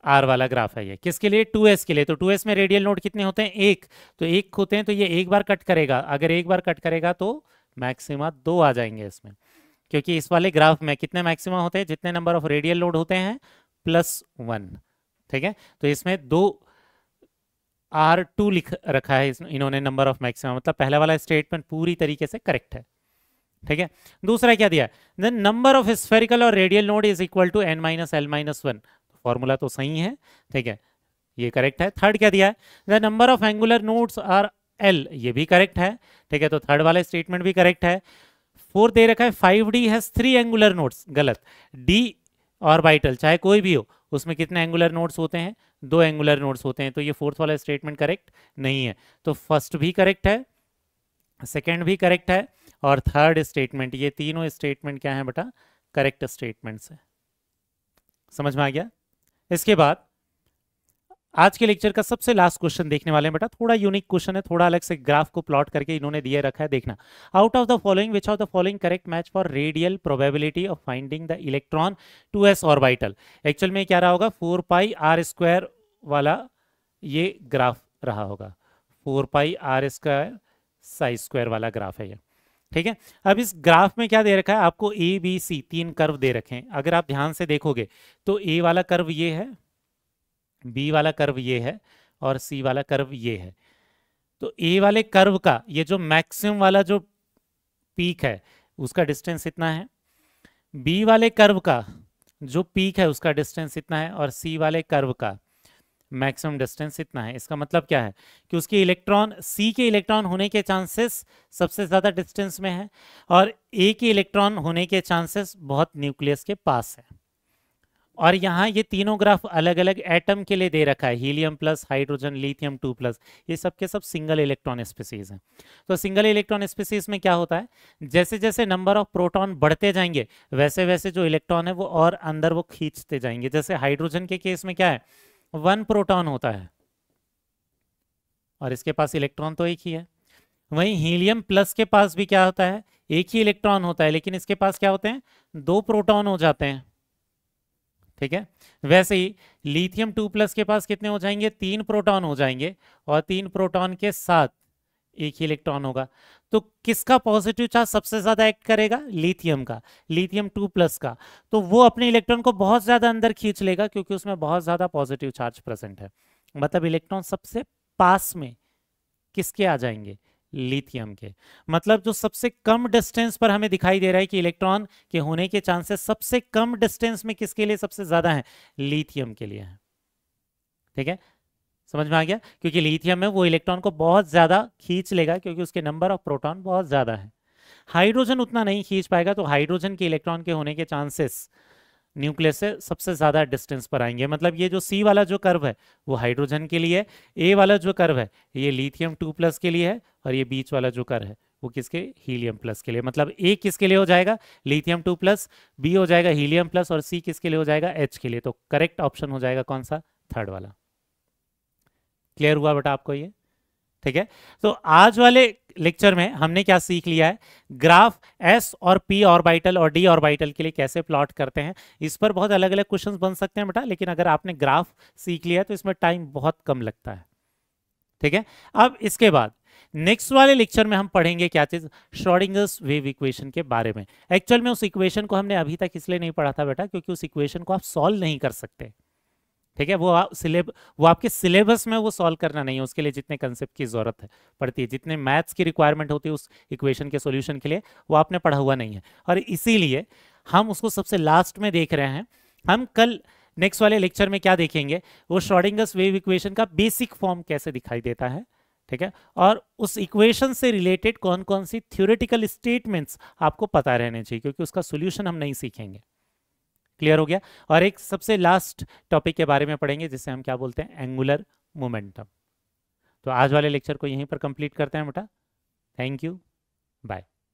r वाला ग्राफ है। ये किसके लिए, 2s के लिए। तो 2s में रेडियल नोड कितने होते हैं, 1, तो 1 होते हैं, तो ये एक बार कट करेगा, अगर एक बार कट करेगा तो मैक्सिमा 2 आ जाएंगे इसमें, क्योंकि इस वाले ग्राफ में कितने मैक्सिमा होते हैं, जितने नंबर ऑफ रेडियल नोड होते हैं +1। ठीक है, तो इसमें 2 R2 लिख रखा है इन्होंने नंबर ऑफ मैक्सिमम, मतलब पहला वाला स्टेटमेंट पूरी तरीके से करेक्ट है। ठीक है, दूसरा क्या दिया, द नंबर ऑफ स्फेरिकल और radial node is equal to n-l-1, formula तो सही है। ठीक है, ये करेक्ट है। थर्ड क्या दिया है, the number of angular nodes are l, ये भी करेक्ट है। ठीक है, तो थर्ड वाला स्टेटमेंट भी करेक्ट है। फोर्थ दे रखा है 5d हैज 3 एंगुलर नोड्स, गलत। d ऑर्बिटल चाहे कोई भी हो, उसमें कितने एंगुलर नोड्स होते हैं, 2 एंगुलर नोड्स होते हैं, तो ये फोर्थ वाला स्टेटमेंट करेक्ट नहीं है। तो फर्स्ट भी करेक्ट है, सेकंड भी करेक्ट है, और थर्ड स्टेटमेंट, ये तीनों स्टेटमेंट क्या है बेटा, करेक्ट स्टेटमेंट्स है। समझ में आ गया। इसके बाद आज के लेक्चर का सबसे लास्ट क्वेश्चन देखने वाले हैं बेटा, थोड़ा यूनिक क्वेश्चन है, थोड़ा अलग से ग्राफ को प्लॉट करके इन्होंने दिए रखा है। देखना, out of the following which of the following correct match for radial probability of finding the electron 2s orbital. Actual में क्या रहा होगा, 4 पाई आर स्क्वायर वाला ये ग्राफ रहा होगा, 4 pi r square psi square वाला ग्राफ है ये। ठीक है। अब इस ग्राफ में क्या दे रखा है आपको, ए बी सी 3 कर्व दे रखे हैं। अगर आप ध्यान से देखोगे तो ए वाला कर्व ये है, बी वाला कर्व ये है, और सी वाला कर्व ये है। तो ए वाले कर्व का ये जो मैक्सिमम वाला जो पीक है उसका डिस्टेंस इतना है, बी वाले कर्व का जो पीक है उसका डिस्टेंस इतना है, और सी वाले कर्व का मैक्सिमम डिस्टेंस इतना है। इसका मतलब क्या है कि उसके इलेक्ट्रॉन, सी के इलेक्ट्रॉन होने के चांसेस सबसे ज़्यादा डिस्टेंस में है, और ए के इलेक्ट्रॉन होने के चांसेस बहुत न्यूक्लियस के पास है। और यहाँ ये तीनों ग्राफ अलग अलग एटम के लिए दे रखा है, हीलियम प्लस, हाइड्रोजन, लिथियम 2+, ये सब के सब सिंगल इलेक्ट्रॉन स्पीसीज हैं। तो सिंगल इलेक्ट्रॉन स्पीसीज में क्या होता है, जैसे जैसे नंबर ऑफ प्रोटॉन बढ़ते जाएंगे वैसे वैसे जो इलेक्ट्रॉन है वो और अंदर वो खींचते जाएंगे। जैसे हाइड्रोजन के केस में क्या है, 1 प्रोटॉन होता है और इसके पास इलेक्ट्रॉन तो एक ही है। वहीं हीलियम प्लस के पास भी क्या होता है, एक ही इलेक्ट्रॉन होता है, लेकिन इसके पास क्या होते हैं, 2 प्रोटॉन हो जाते हैं। ठीक है। वैसे ही लिथियम 2+ के पास कितने हो जाएंगे, 3 प्रोटॉन हो जाएंगे, और 3 प्रोटॉन के साथ एक ही इलेक्ट्रॉन होगा। तो किसका पॉजिटिव चार्ज सबसे ज्यादा एक्ट करेगा, लिथियम का, लिथियम 2+ का। तो वो अपने इलेक्ट्रॉन को बहुत ज्यादा अंदर खींच लेगा क्योंकि उसमें बहुत ज्यादा पॉजिटिव चार्ज प्रेजेंट है। मतलब इलेक्ट्रॉन सबसे पास में किसके आ जाएंगे, लिथियम के। मतलब जो सबसे कम डिस्टेंस पर हमें दिखाई दे रहा है कि इलेक्ट्रॉन के होने के चांसेस सबसे कम डिस्टेंस में किसके लिए सबसे ज्यादा है, लिथियम के लिए है। ठीक है, समझ में आ गया, क्योंकि लिथियम में वो इलेक्ट्रॉन को बहुत ज्यादा खींच लेगा क्योंकि उसके नंबर ऑफ प्रोटॉन बहुत ज्यादा है। हाइड्रोजन उतना नहीं खींच पाएगा, तो हाइड्रोजन के इलेक्ट्रॉन के होने के चांसेस न्यूक्लियस से सबसे ज्यादा डिस्टेंस पर आएंगे। मतलब ये जो सी वाला जो कर्व है वो हाइड्रोजन के लिए, ए वाला जो कर्व है ये लिथियम 2+ के लिए है, और ये बीच वाला जो कर्व है वो किसके, हीलियम प्लस के लिए। मतलब ए किसके लिए हो जाएगा, लिथियम 2+, बी हो जाएगा हीलियम प्लस, और सी किसके लिए हो जाएगा, एच के लिए। तो करेक्ट ऑप्शन हो जाएगा कौन सा, थर्ड वाला। क्लियर हुआ बेटा आपको ये? ठीक है। तो आज वाले लेक्चर में हमने क्या सीख लिया है, ग्राफ एस और पी ऑर्बिटल और डी ऑर्बिटल के लिए कैसे प्लॉट करते हैं। इस पर बहुत अलग अलग क्वेश्चंस बन सकते हैं बेटा, लेकिन अगर आपने ग्राफ सीख लिया तो इसमें टाइम बहुत कम लगता है। ठीक है। अब इसके बाद नेक्स्ट वाले लेक्चर में हम पढ़ेंगे क्या चीज, श्रोडिंगर्स वेव इक्वेशन के बारे में। एक्चुअल में उस इक्वेशन को हमने अभी तक इसलिए नहीं पढ़ा था बेटा क्योंकि उस इक्वेशन को आप सॉल्व नहीं कर सकते। ठीक है, वो आपके सिलेबस में वो सॉल्व करना नहीं है, उसके लिए जितने कंसेप्ट की जरूरत है पड़ती है, जितने मैथ्स की रिक्वायरमेंट होती है उस इक्वेशन के सॉल्यूशन के लिए, वो आपने पढ़ा हुआ नहीं है, और इसीलिए हम उसको सबसे लास्ट में देख रहे हैं। हम कल नेक्स्ट वाले लेक्चर में क्या देखेंगे, वो श्रोडिंगर्स वेव इक्वेशन का बेसिक फॉर्म कैसे दिखाई देता है। ठीक है, और उस इक्वेशन से रिलेटेड कौन कौन सी थ्योरेटिकल स्टेटमेंट्स आपको पता रहने चाहिए, क्योंकि उसका सोल्यूशन हम नहीं सीखेंगे। क्लियर हो गया? और एक सबसे लास्ट टॉपिक के बारे में पढ़ेंगे जिसे हम क्या बोलते हैं, एंगुलर मोमेंटम। तो आज वाले लेक्चर को यहीं पर कंप्लीट करते हैं बेटा। Thank you, bye.